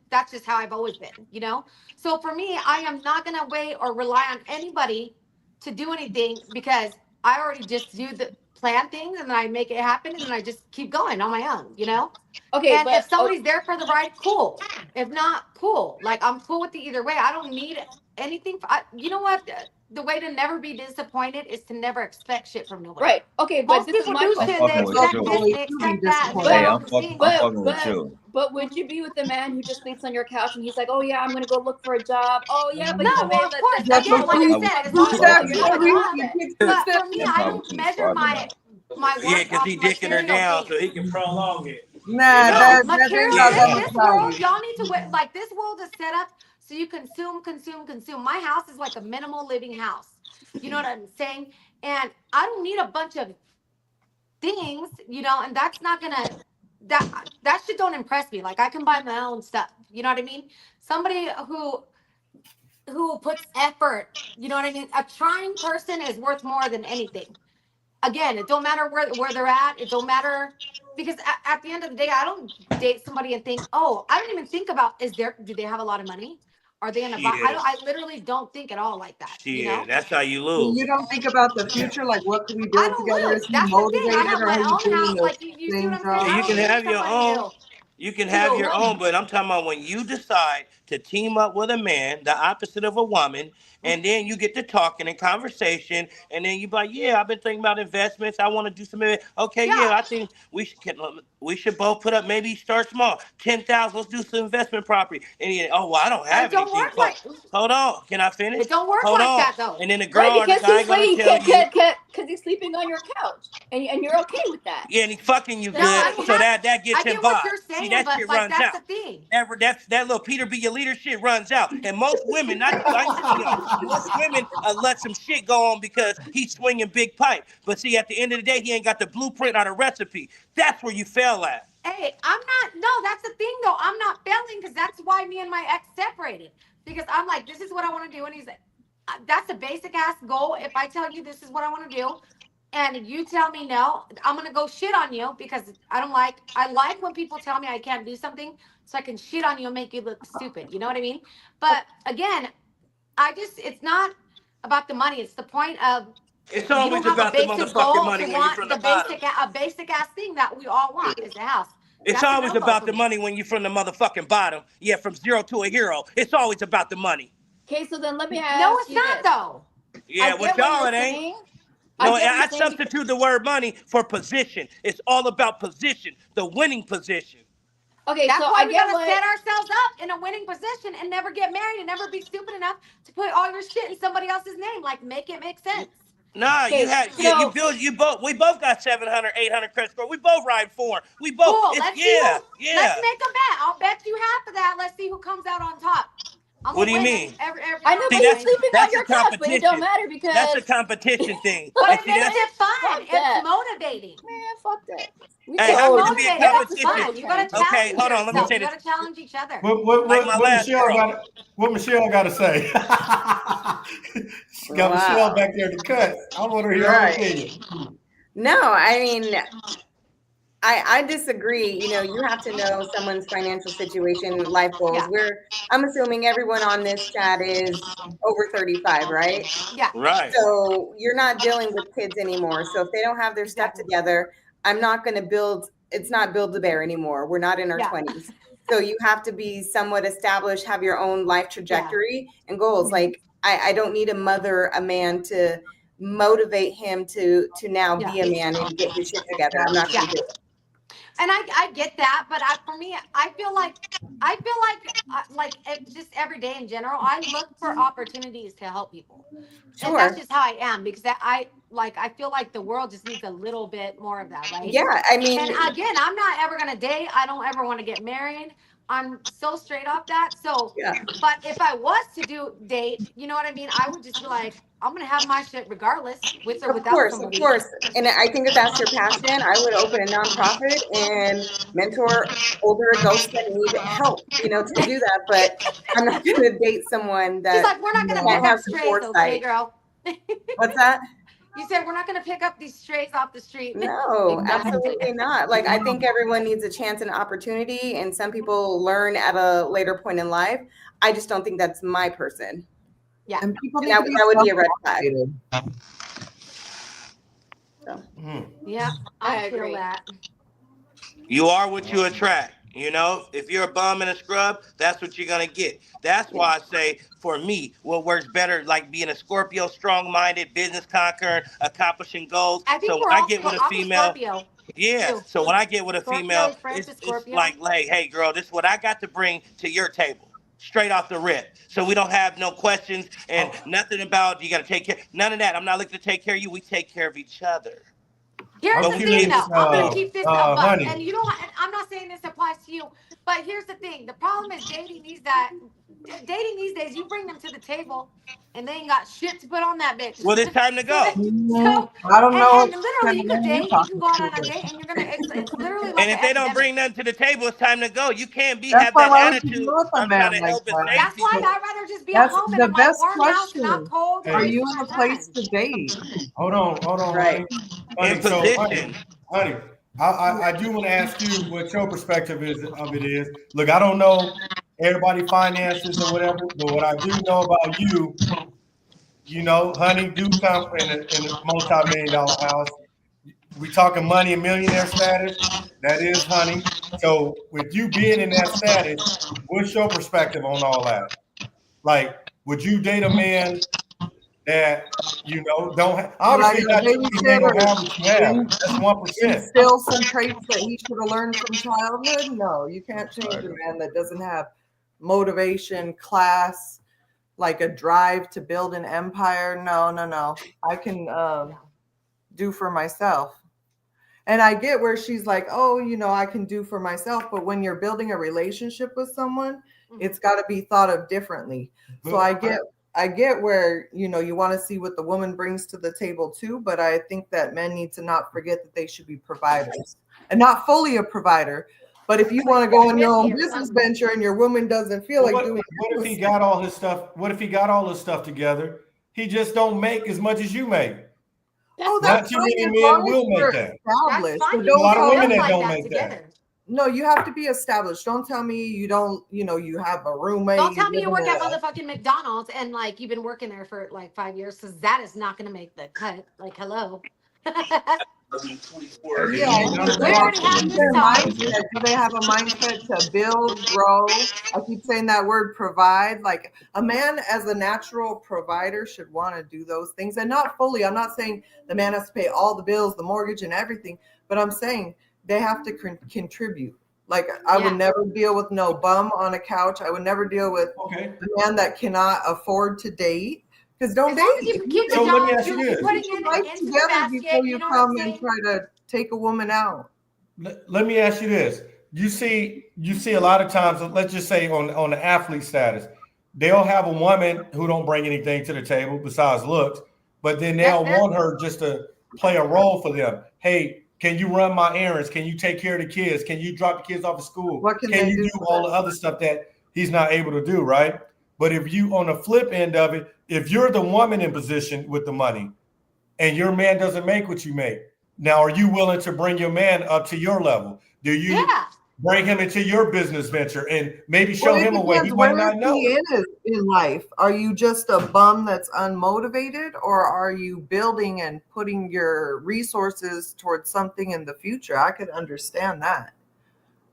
That's just how I've always been. You know. So for me, I am not gonna wait or rely on anybody to do anything because I already just do the plan things and then I make it happen and then I just keep going on my own. You know. Okay, And but if somebody's there for the ride, cool. If not, cool. Like I'm cool with it either way. I don't need anything. You know what? The way to never be disappointed is to never expect shit from nobody. right. Okay, but Most this is people my do question. shit. I'm They fucking with expect you. this. They expect that. But- You Hey, know I'm what I'm saying? I'm But fucking with you. but would you be with a man who just sleeps on your couch and he's like, oh yeah, I'm gonna go look for a job. Oh yeah, but No, you know, well, babe, of course. that's Again, not like what I I'm said, as I'm long as talking you about. fucking do You're the not job. doing that. But for me, I'm I probably don't too measure smart my enough. my Yeah, worth because off he dicking her material down things. so he can prolong it. Nah, You know? that Material ain't got that in much this world, value. y'all need to like this world is set up so you consume. My house is like a minimal living house. You know what I'm saying? And I don't need a bunch of things, you know, and that's not gonna that shit don't impress me. Like I can buy my own stuff. You know what I mean? Somebody who puts effort, you know what I mean? A trying person is worth more than anything. again, it don't matter where they're at. It don't matter because at the end of the day, I don't date somebody and think, oh, I don't even think about do they have a lot of money? Are they in a Shit. I literally don't think at all like that. Shit, You know? that's how you lose. You don't think about the future, like what can we I build don't together? lose. Is he That's the thing. I motivated have or my are you own doing house. the Like you see what I'm same saying? job? I You don't can need have your somebody own. to- You can have Ew. your own, but I'm talking about when you decide to team up with a man, the opposite of a woman, and then you get to talking and conversation, and then you be like, yeah, I've been thinking about investments. I want to do some of it. Okay, Yeah. yeah, I think we should both put up, maybe start small, 10,000. Let's do some investment property. And you, oh well, I don't But have it don't anything work close. like Hold on, can I finish? it don't work Hold like on. that though. And then the girl Right, or the because guy he's gonna waiting, tell you, because he's sleeping on your couch, and you're okay with that. yeah, and he fucking you No, I good, don't so have- that gets I get him what by. you're See, saying, that but shit like runs that's out. the thing. That little Peter be your leader shit runs out. And most women, not you, I ain't saying y'all, most women let some shit go on because he's swinging big pipe. But see, at the end of the day, he ain't got the blueprint or the recipe. That's where you fail at. Hey, I'm not. No, that's the thing though. I'm not failing because that's why me and my ex separated. Because I'm like, this is what I want to do, and he's like, that's a basic ass goal. If I tell you this is what I want to do, and you tell me no, I'm gonna go shit on you because I don't like. I like when people tell me I can't do something, so I can shit on you and make you look stupid. You know what I mean? But again, it's not about the money. It's the point of It's you always don't have about a the basic motherfucking goal money to when you're from want the the bottom. basic ass thing that we all want is the house. It's That's a always no-go about for the me. money when you're from the motherfucking bottom. Yeah, from zero to a hero. It's always about the money. Okay, so then let me ask No, it's you not this. though. Yeah, I with get what y'all you're it ain't. saying. No, I get what I you're saying because- substitute the word money for position. It's all about position, the winning position. Okay, That's so why I we get gotta what. set ourselves up in a winning position and never get married and never be stupid enough to put all your shit in somebody else's name. Like, make it make sense. Nah, Okay, we both got 700, 800 credit score. We both ride foreign. We both, Cool. it's, Let's see yeah, who. yeah. Let's make a bet. I'll bet you half of that. Let's see who comes out on top. I'm What do you win mean? Every I know, time, but See, he's sleeping on that's your a couch, but it don't competition. matter because That's a competition thing. But And it see, makes that's- it fun. Fuck It's that. motivating. Man, fuck that. We Hey, too how old. can it be a Motivating. It's competition? fun. You gotta challenge Okay, hold on, let me yourself. say You this. gotta challenge each other. Like my last girl. What Michelle got to say? She got Wow. Michelle back there to cut. I want to hear her Right. opinion. No, I mean, I disagree. You know, you have to know someone's financial situation, life goals. Yeah. I'm assuming everyone on this chat is over 35, right? Yeah. Right. So you're not dealing with kids anymore. So if they don't have their stuff Exactly. together, I'm not going to it's not build a bear anymore. We're not in our Yeah. 20s. So you have to be somewhat established, have your own life trajectory and goals. Like I don't need a man to motivate him to now be a man and get his shit together. I'm not going to do it. And I get that, but for me, I feel like just every day in general, I look for opportunities to help people. And Sure. that's just how I am because I feel like the world just needs a little bit more of that, right? Yeah, I mean, And again, I'm not ever gonna date. I don't ever want to get married. I'm so straight off that. So, yeah. but if I was to date, you know what I mean? I would just be like, I'm gonna have my shit regardless, with or Of without course, somebody. of course. And I think if that's your passion, I would open a nonprofit and mentor older adults that need help, to do that. But I'm not going to date someone She's that like, we're not gonna that pick up has some strays, okay, foresight. girl? What's that? You said we're not gonna pick up these strays off the street. No, Exactly. absolutely not. Like, I think everyone needs a chance and opportunity, and some people learn at a later point in life. I just don't think that's my person. Yeah. And people And need to be that would be a red flag. self-motivated. Yeah, I feel agree. that. You are what you attract. If you're a bum and a scrub, that's what you're gonna get. That's why I say, for me, what works better, like being a Scorpio, strong-minded, business conquering, accomplishing goals. I think So we're when I all get with a I'm female, Scorpio. yeah. too. So when I get with a Scorpio, female, Francis it's Scorpio. like, hey, girl, this is what I got to bring to your table, straight off the rip. So we don't have no questions and nothing about you got to take care. None of that. I'm not looking to take care of you. We take care of each other. Here's But the we thing, keep though. this, I'm gonna keep this a buck, honey. and I'm not saying this applies to you, But here's the thing: the problem is dating these days. You bring them to the table, and they ain't got shit to put on that bitch. Well, it's time to go. So, I don't know. and literally, you could date. You can go out on a date, and you're gonna. It's literally like And if an they don't epidemic. bring nothing to the table, it's time to go. You can't That's have why that why would you attitude. go with a I'm man trying to like help and that? save That's why people. I'd rather just be That's at home the in my best warm house, question. not cold. Hey, Are and you in a my place friends. to date? Hold on, Right. honey. So, Imposition. honey, I do want to ask you what your perspective is of it is. Look, I don't know everybody finances or whatever, but what I do know about you, you know, honey, do come in a multi-million-dollar house. We talking money and millionaire status. That is honey. So with you being in that status, what's your perspective on all that? Like, would you date a man that you know don't obviously Like not a every man gonna have what you have? babysitter, That's 1%. instill some traits that he should have learned from childhood? No, you can't change a man that doesn't have motivation, class, like a drive to build an empire. No. I can do for myself. And I get where she's like, oh, you know, I can do for myself. But when you're building a relationship with someone, it's got to be thought of differently. So I get where, you know, you want to see what the woman brings to the table too. But I think that men need to not forget that they should be providers and not fully a provider. But if you want to go on your own business venture and your woman doesn't feel like doing what if he got all his stuff? What if he got all his stuff together? He just don't make as much as you make. Oh, Not that's too fine many as men long as will make you're that. established. That's So fine. A lot of don't women Build that like don't that make together. that. No, you have to be established. Don't tell me you don't, you know, you have a roommate. Don't tell me you living work at in a- motherfucking McDonald's and like you've been working there for like 5 years, because that is not gonna make the cut. Like, hello. Yeah, We already have this their talk. mindset. Do they have a mindset to build, grow? I keep saying that word provide. Like a man as a natural provider should want to do those things, and not fully. I'm not saying the man has to pay all the bills, the mortgage, and everything, but I'm saying they have to contribute. Like I would Yeah. never deal with no bum on a couch. I would never deal with Okay. a man that cannot afford to date. Because don't As long as date. you keep So the let me job, ask you you're this. putting Put your in life into the together basket. before You you know what come I'm and saying? try to take a woman out. Let me ask you this. You see a lot of times, let's just say on the athlete status, they'll have a woman who don't bring anything to the table besides looks, but then they'll That's fair. want her just to play a role for them. Hey, can you run my errands? Can you take care of the kids? Can you drop the kids off at school? What can Can they you do do for all that? the other stuff that he's not able to do, right? But if you, on the flip end of it, if you're the woman in position with the money and your man doesn't make what you make, now are you willing to bring your man up to your level? Do you Yeah. bring him into your business venture and maybe show Well, it him a way he depends. might Where not is know? he in life? Are you just a bum that's unmotivated, or are you building and putting your resources towards something in the future? I could understand that,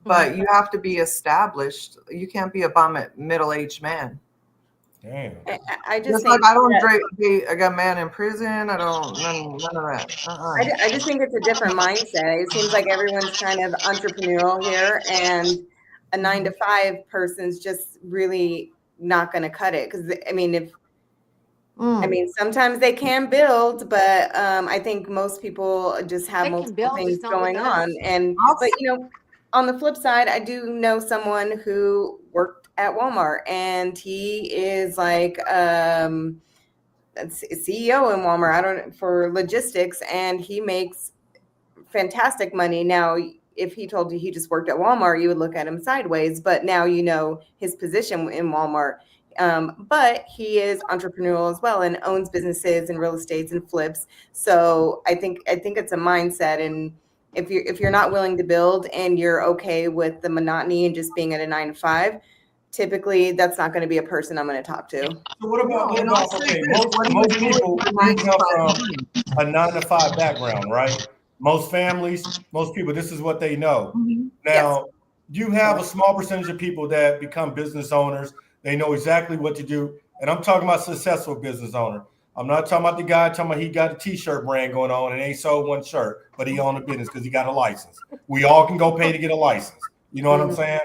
but you have to be established. You can't be a bum at middle-aged man. Damn. I just Just think like I don't that- date a man in prison. I don't none of that. I just think it's a different mindset. It seems like everyone's kind of entrepreneurial here, and a 9 to 5 person's just really not going to cut it. Because I mean, sometimes they can build, but I think most people just have They can multiple build, things just not with going us. on. And but you know, on the flip side, I do know someone who worked at Walmart, and he is like CEO in Walmart. For logistics, and he makes fantastic money. Now, if he told you he just worked at Walmart, you would look at him sideways. But now you know his position in Walmart. But he is entrepreneurial as well and owns businesses and real estates and flips. So I think it's a mindset. And if you're not willing to build and you're okay with the monotony and just being at a 9 to 5, typically that's not going to be a person I'm going to talk to. So what about No, and I'll say okay? this, what do you Most do people with the come 9 to 5 from a 9 to 5 background, right? Most families, most people, this is what they know. Now, you have a small percentage of people that become business owners. They know exactly what to do. And I'm talking about successful business owner. I'm not talking about the guy talking about he got a t-shirt brand going on and ain't sold one shirt, but he owned a business because he got a license. We all can go pay to get a license. You know what I'm saying?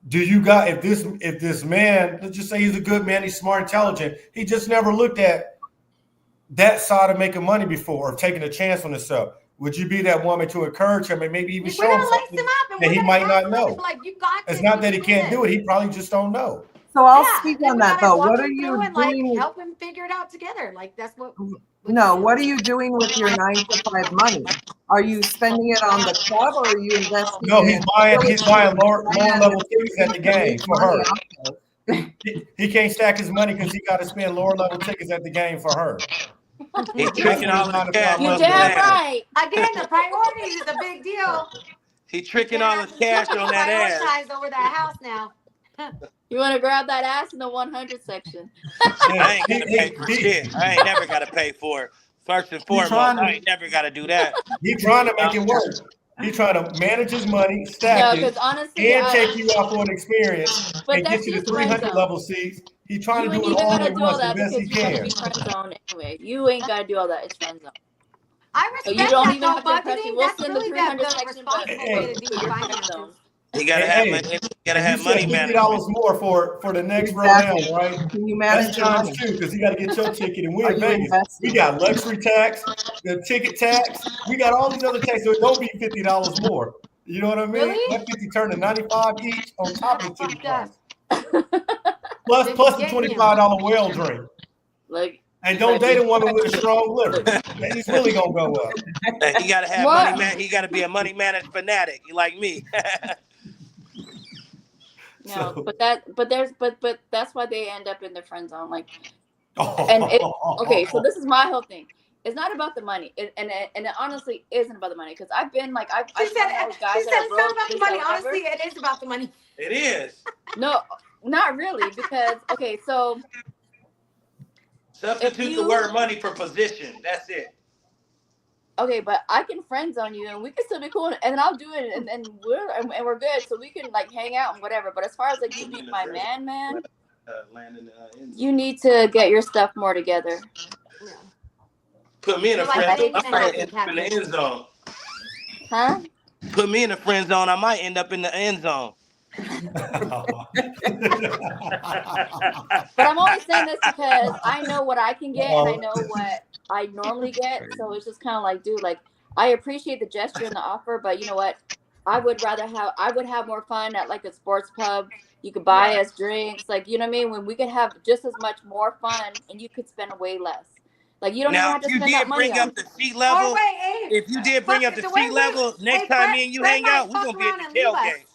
Do you got if this man, let's just say he's a good man, he's smart, intelligent, he just never looked at that side of making money before or taking a chance on himself. Would you be that woman to encourage him and maybe even We're show him gonna lace something him up, and that we're he gonna might ask not him, know? like, you got It's this, not you that he can can't do it. He probably just don't know. So I'll Yeah, speak then on we that gotta though. walk What are him you through and like doing? help him figure it out together. Like that's what. No, what are you doing with your 9 to 5 money? Are you spending it on the club or are you investing? No, he's buying lower brand level tickets at the game for her. money He can't stack his money because he got to spend lower level tickets at the game for her. He's tricking all his cash You on damn that ass. right. Again, the priorities is a big deal. He tricking all his cash on that ass. Prioritize over that house now. You want to grab that ass in the 100 section. I ain't gotta pay for shit. I ain't never gotta pay for it. First and foremost, I ain't never gotta do that. He's trying to make it work. He's trying to manage his money, No, stack because it, honestly, and take you out for an experience But and that's get you to just friend 300 zone. level seats. He's trying you to ain't do it even all gotta at do all once the that best he because you're gonna can. be friend zone anyway. You ain't gotta do all that. It's friend zone. I So respect you don't that even though, have to impress me. budgeting. We'll That's send the really 300 the section, but responsible way to do your friend finances. zone. You gotta Hey, have hey, money. You gotta And have you money said management. $50 more for the next Exactly. round, right? Can you That's manage your times money? 2 because you got to get your ticket. And we Are in you Vegas. investing? We got luxury tax, the ticket tax. We got all these other taxes. So it don't be $50 more. You know what I mean? Really? That 50 turned to 95 each on top of the ticket Fuck price. Plus the Getting you. $25 whale drink. Like, And don't date a woman with a strong liver. It's really gonna go up. He gotta have What? money man. He gotta be a money managed fanatic. You like me. no, So- but that's why they end up in the friend zone. Like, okay, so this is my whole thing. It's not about the money, and it honestly isn't about the money because I've been like I've She said, known she guys said that are it's broke. not about the this, money. that, whatever. Honestly, it is about the money. It is. No, not really, because okay, so Substitute If the you- word money for position. That's it. okay, but I can friend zone you and we can still be cool, and then I'll do it, and we're good, so we can like hang out and whatever. But as far as like you being my man, you need to get your stuff more together. Yeah. Put me in a You're like friend zone. David I might Beckham, end up in the Captain. end zone. Huh? Put me in the friend zone. I might end up in the end zone. But I'm only saying this because I know what I can get and I know what I normally get. So it's just kind of like, dude, like I appreciate the gesture and the offer, but you know what? I would have more fun at like a sports pub. You could buy us drinks, like you know what I mean. When we could have just as much more fun, and you could spend way less. Like you don't even Now, have to if you spend that did money bring on. up the seat level, Oh wait, hey. if you did bring up the So seat level, next time me and you hang out, we're gonna be at the tailgate.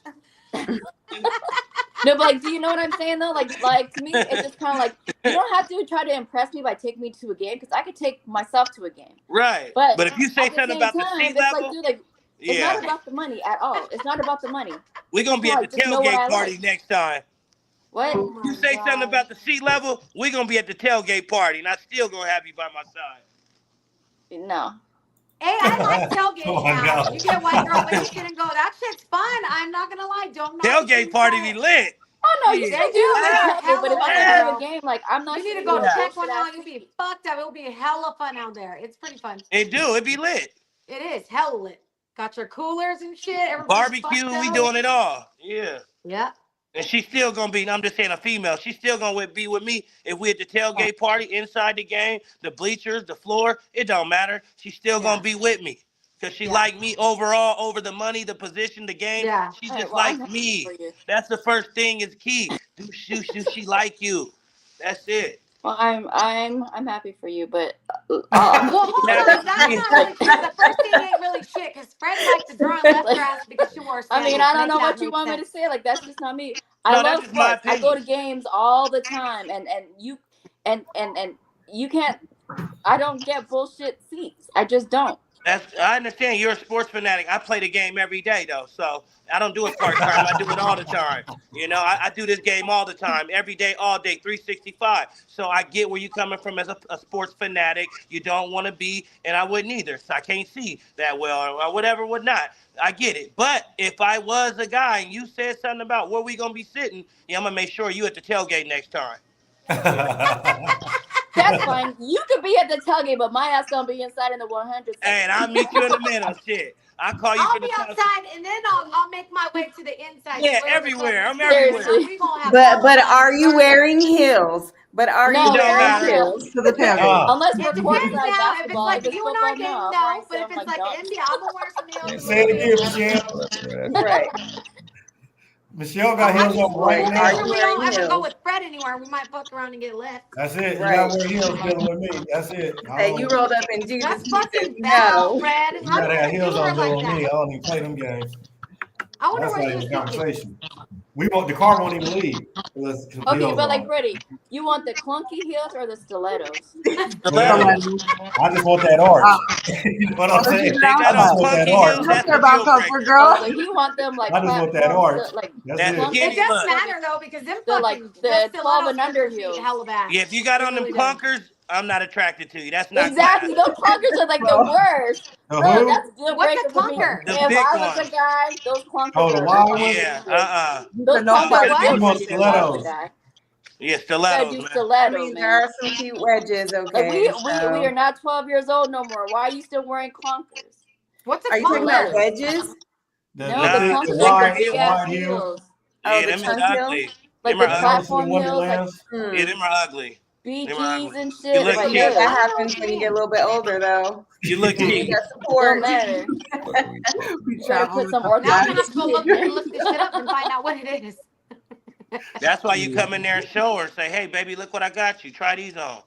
No, but like, do you know what I'm saying though? Like to me, it's just kind of like you don't have to try to impress me by taking me to a game because I could take myself to a game. Right. But But if you say at the something same about the time, seat it's like, level, dude, like it's yeah, not about the money at all. It's not about the money. we're gonna be at the Just know what I tailgate party like. next time. What? Oh my You say something God. about the seat level, we're gonna be at the tailgate party, and I still gonna have you by my side. No. Hey, I like tailgating Oh, now. no. You get white girl wasted and go. That shit's fun. I'm not gonna lie. Don't knock it Tailgate till party you be try it. lit. Oh no, you Yeah. still They do do. what you They're have to, but if hella I'm fun, at bro. a game, like I'm not. You need to sitting go there Yeah. check one bullshit out. ass You'll be fucked up. It'll be hella fun out there. It's pretty fun. It do, it be lit. It is hella lit. Got your coolers and shit. Everybody's Barbecue, fucked we up. doing it all. Yeah. Yeah. And she's still gonna be, I'm just saying a female, she's still gonna be with me if we at the tailgate party, inside the game, the bleachers, the floor, it don't matter. She's still Yeah. gonna be with me. Cause she Yeah. like me overall, over the money, the position, the game. Yeah. She All right, just well, I'm like happy me. for you. That's the first thing is key. Do she like you? That's it. Well, I'm happy for you, but Well, hold Now, on. That's not really true. The first thing ain't really shit because Fred liked to draw and left her ass because she wore I sandals. mean, I don't Make know that what you make want me sense. to say. Like that's just not me. No, I that's love just my sports. I go to opinion. games all the time, and you and you can't. I don't get bullshit seats. I just don't. I understand you're a sports fanatic. I play the game every day though, so I don't do it part time. I do it all the time. You know, I do this game all the time, every day, all day, 365. So I get where you're coming from as a sports fanatic. You don't want to be, and I wouldn't either. So I can't see that well or whatever, whatnot. I get it. But if I was a guy and you said something about where we gonna be sitting, yeah, I'm gonna make sure you at the tailgate next time. That's fine. You could be at the tailgate, but my ass gonna be inside in the 100. And I'll meet you in the middle. Shit, I'll call you I'll for the be top. outside and then I'll make my way to the inside. Yeah, Wherever everywhere. the I'm fuck it's everywhere. at. We gonna have But fun. are you wearing heels? But are No, you it don't wearing matter. heels? To the tailgate. Unless we're It depends courtside now. If it's basketball. like If it's you and I football, game, no. I'm no. wearing But if some it's like like dunks. NBA, I'm gonna wear some heels. Yeah, a Say little it bit. again, Michelle. Right. Michelle got I'm heels just on right making now. sure we Wearing don't ever heels. go with Fred anywhere. We might fuck around and get left. That's it. You Right. gotta wear heels dealing with me. That's it. Hey, you rolled up in Jesus That's pieces. fucking foul, No. Fred. You How gotta you have gonna heels do her on dealing like with me. I that? don't even play them games. I wonder That's what not she was even a thinking. conversation. The car won't even leave. Unless the Okay, heels but like on. Freddie, you want the clunky heels or the stilettos? Stilettos. I just want that arch. Ah. You know what I'm Let's saying? keep it They got I just on want that clunky arch. heels. You don't That's care the about deal comfort, breaker. girl. So he want them like I just want that platform, arch. like That's That it. skinny It does look. matter though because them the like fucking the them 12 and stilettos under fit your feet heels. hella bad. Yeah, if you got It on them really does. clunkers, I'm not attracted to you. That's not Exactly, class. those clunkers are like the worst. The Bro, who? that's deal What's breaker a for me. clunker? The If big I was ones. a guy, those clunkers Oh, the are wide ones? Yeah, those No, clunkers The are what? deal You want breakers if I was a stilettos. guy. Yeah, You gotta stilettos, do man. I stiletto, mean, there man. are some cute wedges, Like okay. we so. are not 12 years old no more. Why are you still wearing clunkers? What's a Are you talking about clunker? wedges? The, No, the the thick, Nah, the clunkers the like the wide, big the ass wide heels. heels. Oh, Yeah, the them is chunk heel? ugly. Like Them the are You ever ugly. see the platform heels, like Wonderlands? Hmm. Yeah, them are ugly. BGs Them are ugly. and You shit. look Like, You know cheap. that ugh, happens when you get a little bit older, though. You look You need cheap. that don't support. matter. We Better travel put with some the Now I'm orthopedic gonna have to go shit in there. look this shit up and find out what it is. That's why you come in there and show her and say, "Hey, baby, look what I got you. Try these on."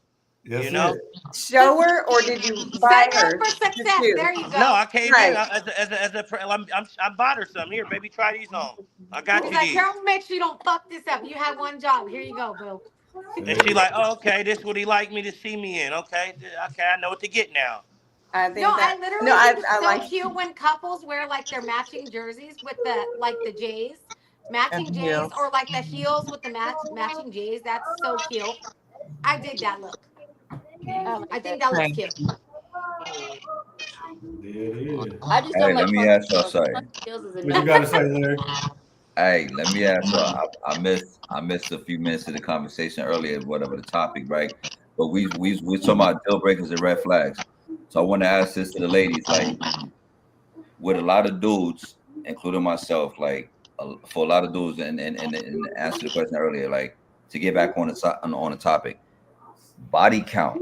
That's You know? it. Show her, or did you buy Set her her for the success. shoe? There you go. No, I came in Right. I bought her some. Here, baby, try these on. I got He's you like, these. Carol, make sure you don't fuck this up. You have one job. Here you go, boo. And she like, oh, okay, this what he like me to see me in. Okay, okay, I know what to get now. I think No, I that. literally No, think it's I so like. cute when couples wear like their matching jerseys with the J's, matching And J's, heels. or like the heels with the matching J's. That's so cute. I dig that look. I think that looks cute. There it is. I just Hey, don't like let me clunky ask y'all heels. something. Clunky heels is a What no. you gotta say, Larry? Hey, let me ask y'all. I missed a few minutes of the conversation earlier, whatever the topic, right? But we talking about deal breakers and red flags. So I want to ask this to the ladies, like, with a lot of dudes, including myself, like, for a lot of dudes, and answer the question earlier, like, to get back on the topic, body count.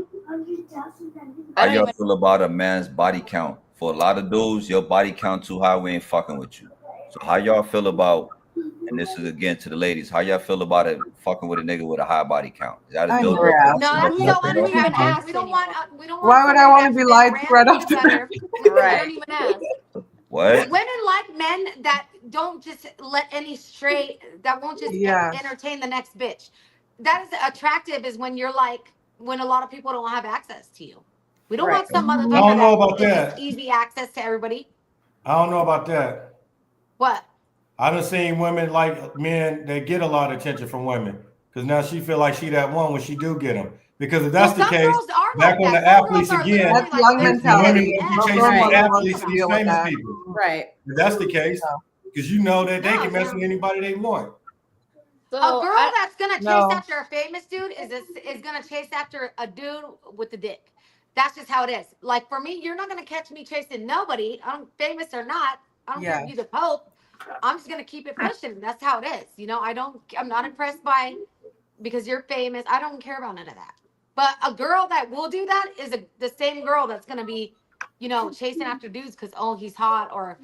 How y'all feel about a man's body count? For a lot of dudes, your body count too high, we ain't fucking with you. So how y'all feel about, and this is again to the ladies, how y'all feel about it fucking with a nigga with a high body count? Is that a I deal never breaker? asked. No, that's We so don't even unattractive. ask We don't want. We don't want. Why would I somebody want to that's be been lied ran to right through off the gutter. I Right. don't even ask. What? Women like men that don't just let any stray, that won't just Yeah. entertain the next bitch. That is attractive, is when you're like, when a lot of people don't have access to you. We don't Right. want some I motherfucker don't know about that that. gives us easy access to everybody. I don't know about that. What? I done seen women like men that get a lot of attention from women because now she feel like she that one when she do get them. Because if that's the some case, girls are back like on that. the Some athletes girls are again, literally That's like, young they're the mentality. women scared won't of be men. chasing Those these women Right. want athletes to and these deal with famous that. people. Right. If that's the case, because you know that they No, can mess no. with anybody they want. So A girl I, that's gonna chase No. after a famous dude is gonna chase after a dude with a dick. That's just how it is. Like for me, you're not gonna catch me chasing nobody. I'm famous or not. I don't care Yeah. if you're the Pope. I'm just gonna keep it pushing. That's how it is. You know, I'm not impressed by because you're famous. I don't care about none of that. But a girl that will do that is the same girl that's gonna be, you know, chasing after dudes because he's hot or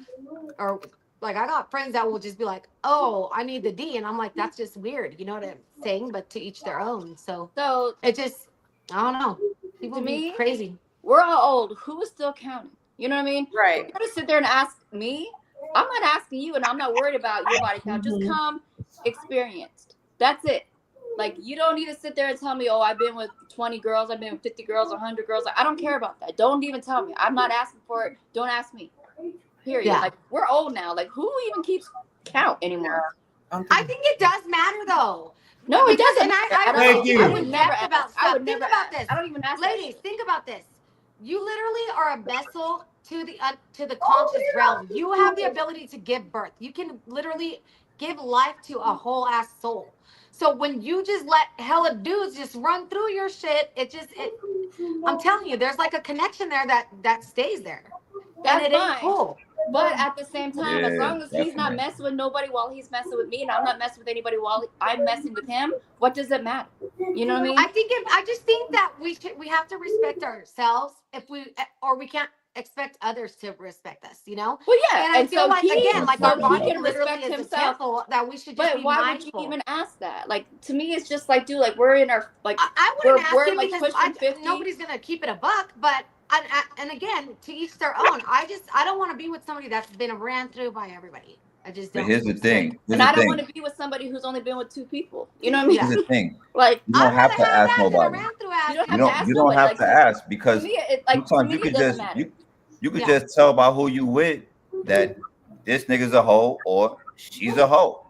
like I got friends that will just be like, oh, I need the D, and I'm like, that's just weird. You know what I'm saying? But to each their own. So so it just, I don't know. People To be me, crazy. we're all old. Who is still counting? You know what I mean? Right. You're gonna sit there and ask me. I'm not asking you, and I'm not worried about your body count. Just come experienced. That's it. Like you don't need to sit there and tell me, oh, I've been with 20 girls, I've been with 50 girls, 100 girls. I don't care about that. Don't even tell me. I'm not asking for it. Don't ask me. Period. Yeah. Like we're old now. Like who even keeps count anymore? I think it does matter though. No, it Because- doesn't. And I I don't Thank know. you. I would never ask. about I would stuff. Think never about ask. this. I don't even ask. that Ladies, shit. think about this. You literally are a vessel to the conscious realm. You have the ability to give birth. You can literally give life to a whole ass soul. So when you just let hella dudes just run through your shit, I'm telling you, there's like a connection there that stays there. That's and it ain't fine. cool. But at the same time, as Yeah, long as he's not definitely. messing with nobody while he's messing with me, and I'm not messing with anybody while I'm messing with him, what does it matter? You know what I mean? I just think that we have to respect ourselves or we can't expect others to respect us, you know? Well, yeah, And I feel so like, he, again, like so our he body can literally respect is a himself. temple that we should just But be why mindful. would you even ask that? Like, to me, it's just like, dude, like we're in our like I wouldn't ask we're him like because pushing 50. nobody's gonna keep it a buck. But and again, to each their own. I don't want to be with somebody that's been ran through by everybody. I just But don't. here's the thing. And I don't want to be with somebody who's only been with 2 people. You know what I mean? Here's the thing. Like, You don't have to ask nobody. you don't You have to ask don't. You don't nobody. have Like, to ask because to me, it like to sometimes me, you could it doesn't just matter. you could Yeah. just tell by who you with that this nigga's a hoe or she's a hoe.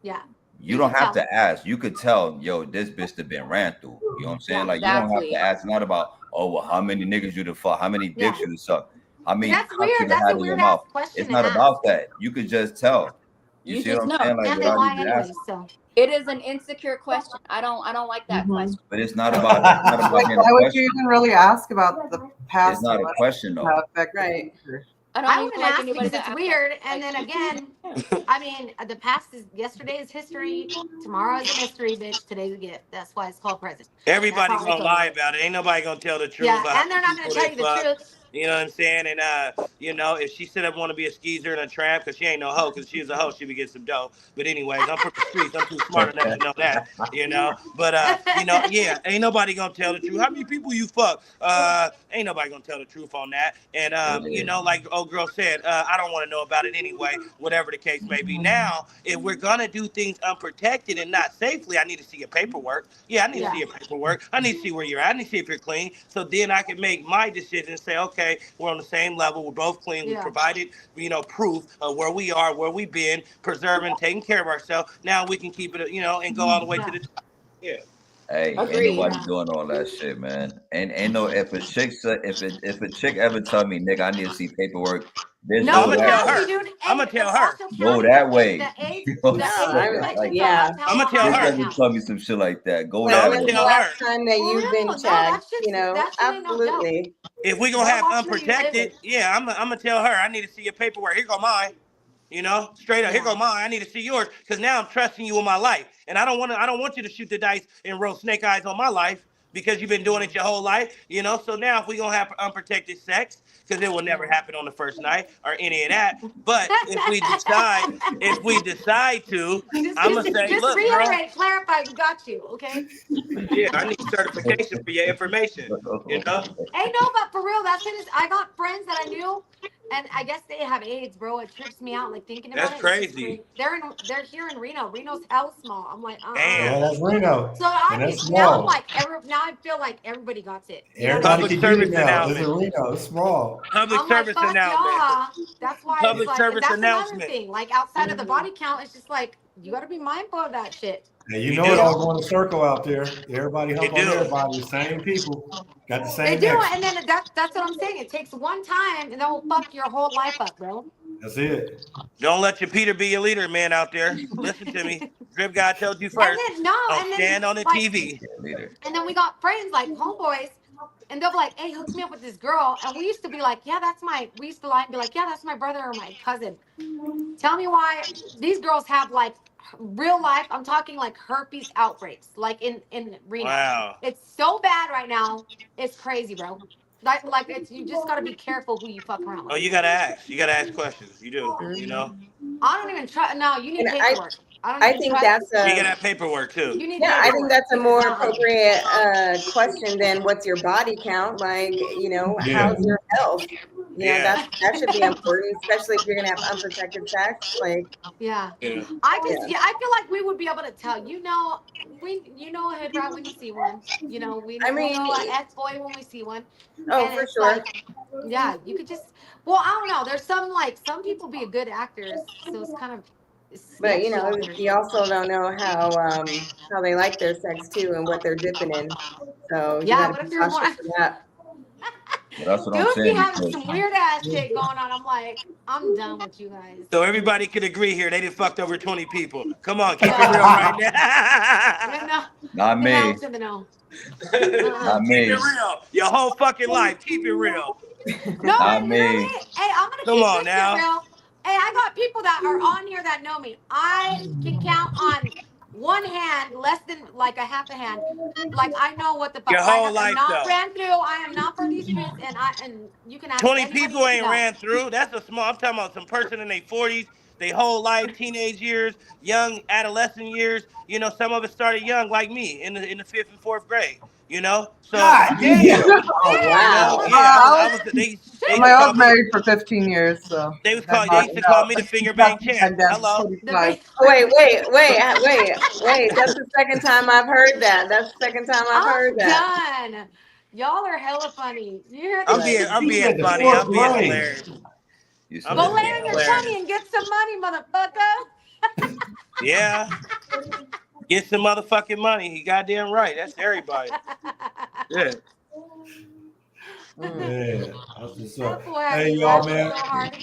Yeah. You don't have to ask. You could tell, yo, this bitch that been ran through. You know what I'm saying? Yeah, like you don't have exactly. to ask. It's not about, oh, well, how many niggas you to fuck, how many dicks Yeah. you to suck, how many That's cocks weird. you to That's have a in your weird ass mouth. question It's to not ask. about that. You could just tell. You see just what I'm know. saying? Like And they without lie even anyway. asking. So It is an insecure question. I don't like that question. But it's not about. It's not about Like, being a why would question. you even really ask about the past? It's not a question though. that affect the Right. future? I don't I even wouldn't like ask anybody because that it's asks weird. that. And Like, then again, I mean, the past is yesterday is history. Tomorrow is a mystery, bitch. Today's a gift. That's why it's called present. Everybody That's how I gonna feel lie about it. about it. Ain't nobody gonna tell the truth Yeah, about and they're not people gonna tell they you the fuck. truth. You know what I'm saying? And you know, if she said I want to be a skeezer and a tramp, because she ain't no hoe, because she's a hoe, she would get some dough. But anyways, I'm from the streets. I'm too smart enough to know that. You know. But you know, yeah, ain't nobody gonna tell the truth. How many people you fuck? Ain't nobody gonna tell the truth on that. And you know, like old girl said, I don't want to know about it anyway. Whatever the case may be. Now, if we're gonna do things unprotected and not safely, I need to see your paperwork. Yeah, I need to see your paperwork. I need to see where you're at. I need to see if you're clean. So then I can make my decision and say, okay, we're on the same level. We're both clean. We Yeah. provided, you know, proof of where we are, where we've been, preserving, taking care of ourselves. Now we can keep it, you know, and go all the way to the top. Yeah. Hey, ain't Agreed. nobody doing all that shit, man. Ain't no if a chick ever tell me, nigga, I need to see paperwork, there's No, I'ma you tell have her. to, dude. I'ma And tell it's her. also Go counting that way. The age, You know what the I'm age saying? protection yeah. tells I'ma how tell long Bitch her. it's ever now. tell me some shit like that. Go When that was way. the tell last her. time that For you've been real, no, checked? that's just You know, that shit ain't no joke. absolutely. If we gonna Gotta have watch who you live unprotected, with. yeah, I'm gonna tell her I need to see your paperwork. Here go mine. You know, straight up. Here Yeah. go mine. I need to see yours because now I'm trusting you with my life, and I don't want you to shoot the dice and roll snake eyes on my life because you've been doing it your whole life. You know, so now if we gonna have unprotected sex, because it will never happen on the first night or any of that. But if we decide to, I'm gonna say, Just look, girl, reiterate, clarify, we got you, okay? yeah, I need certification for your information. You know, Hey, no, but for real, that shit is. I got friends that I knew, and I guess they have AIDS, bro. It trips me out, like thinking about that's it. It's just crazy. They're here in Reno. Reno's hell small. I'm like, Damn. Yeah, that's Reno. So I And mean, that's now I'm small. like, now I feel like everybody got it. You know what I Everybody Public can get it service now. It's a announcement. Reno. It's small. Public I'm like, service fuck announcement. y'all. That's why Public it's like, service and that's another announcement. thing. Like outside of the body count, it's just like you got to be mindful of that shit. And you We know do. it all going in a circle out there. Everybody They hump on do. everybody. The same people. Got the They same do, extra. and then that's what I'm saying. It takes one time, and that will fuck your whole life up, bro. That's it. Don't let your Peter be your leader, man, out there. Listen to me. Drip God told you And first. then no, Don't and then stand on the like, TV. Leader. and then we got friends like homeboys, and they'll be like, "Hey, hook me up with this girl." And we used to be like, "Yeah, that's my." We used to lie and be like, "Yeah, that's my brother or my cousin." Tell me why these girls have like real life. I'm talking like herpes outbreaks, like in Reno. Wow. It's so bad right now. It's crazy, bro. Like it's you just gotta be careful who you fuck around Oh, with. you gotta ask. You gotta ask questions. You do. You know. I don't even trust. No, you need And paperwork. I don't I even think trust. that's You a gotta have paperwork too. You need yeah. I paperwork. think that's a more Uh-uh. appropriate question than what's your body count. Like, you know, Yeah. how's your health? You know, Yeah. that should be important, especially if you're gonna have unprotected sex. Like, Yeah. Yeah. I feel like we would be able to tell. You know a hood rat when you see one. You know, we I mean, know an ex-boy when we see one. oh, And for it's sure. like, yeah, you could just well, I don't know. There's some people be good actors, so it's kind of But you sketchy know, out there. you also don't know how they like their sex too and what they're dipping in. So you Yeah, gotta what be if you're cautious one? of that. But that's what I'm Dudes be saying. having Because some weird ass shit going on. I'm like, I'm done with you guys. So everybody could agree here. They done fucked over 20 people. Come on, keep it real right now. not me. Hell to the no. Not Keep me. it real. Your whole fucking life. Keep it real. No, I you know mean- what? Hey, I'm gonna Come keep on this now. shit real. Hey, I got people that are on here that know me. I can count on one hand, less than like a half a hand. Like I know what the fuck. Your I whole have life, not though. ran through. I am not for these streets, and you can ask 20 anybody. people ain't no. ran through. That's a small. I'm talking about some person in their 40s, their whole life, teenage years, young adolescent years. You know, some of it started young, like me, in the 5th and 4th grade. You know, so God I mean, damn. Oh you wow. know, yeah, I was. They used I'm to like, I call was me. married for 15 years, so They was that called. They knocked used to it call out. me the finger bang champ. And that's Hello. 45. Wait. That's the second time I've heard that. That's the second time I've heard I'm that. done. Y'all are hella funny. You hear I'm this being. shit? I'm He being said the funny. 4th I'm being grade. hilarious. You I'm Go just lay being on your hilarious. tummy and get some money, motherfucker. Yeah. Get some motherfucking money. He goddamn right. That's everybody. Yeah. Yeah, that's what's up. That boy had Hey, me y'all, laughing man. so hard.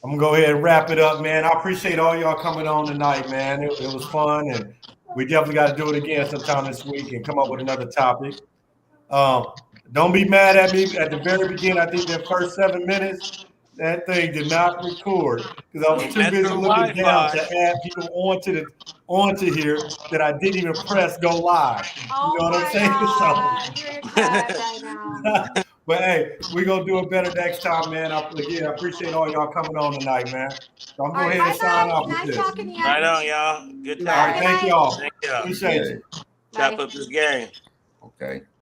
I'm gonna go ahead and wrap it up, man. I appreciate all y'all coming on tonight, man. It was fun, and we definitely got to do it again sometime this week and come up with another topic. Don't be mad at me at the very beginning. I think that first 7 minutes, that thing did not record because I was too busy Metro looking down Wi-Fi. to add people onto here that I didn't even press go live. Oh You know what I'm my saying? God, you're trash right now. But hey, we're gonna do it better next time, man. I appreciate all y'all coming on tonight, man. So I'm All gonna right, go ahead and bye sign guys. off with Nice this. talking to you. Right on, y'all. Good All right, time. thank y'all. Thank y'all. Appreciate you. Chop Bye. up this game. Okay.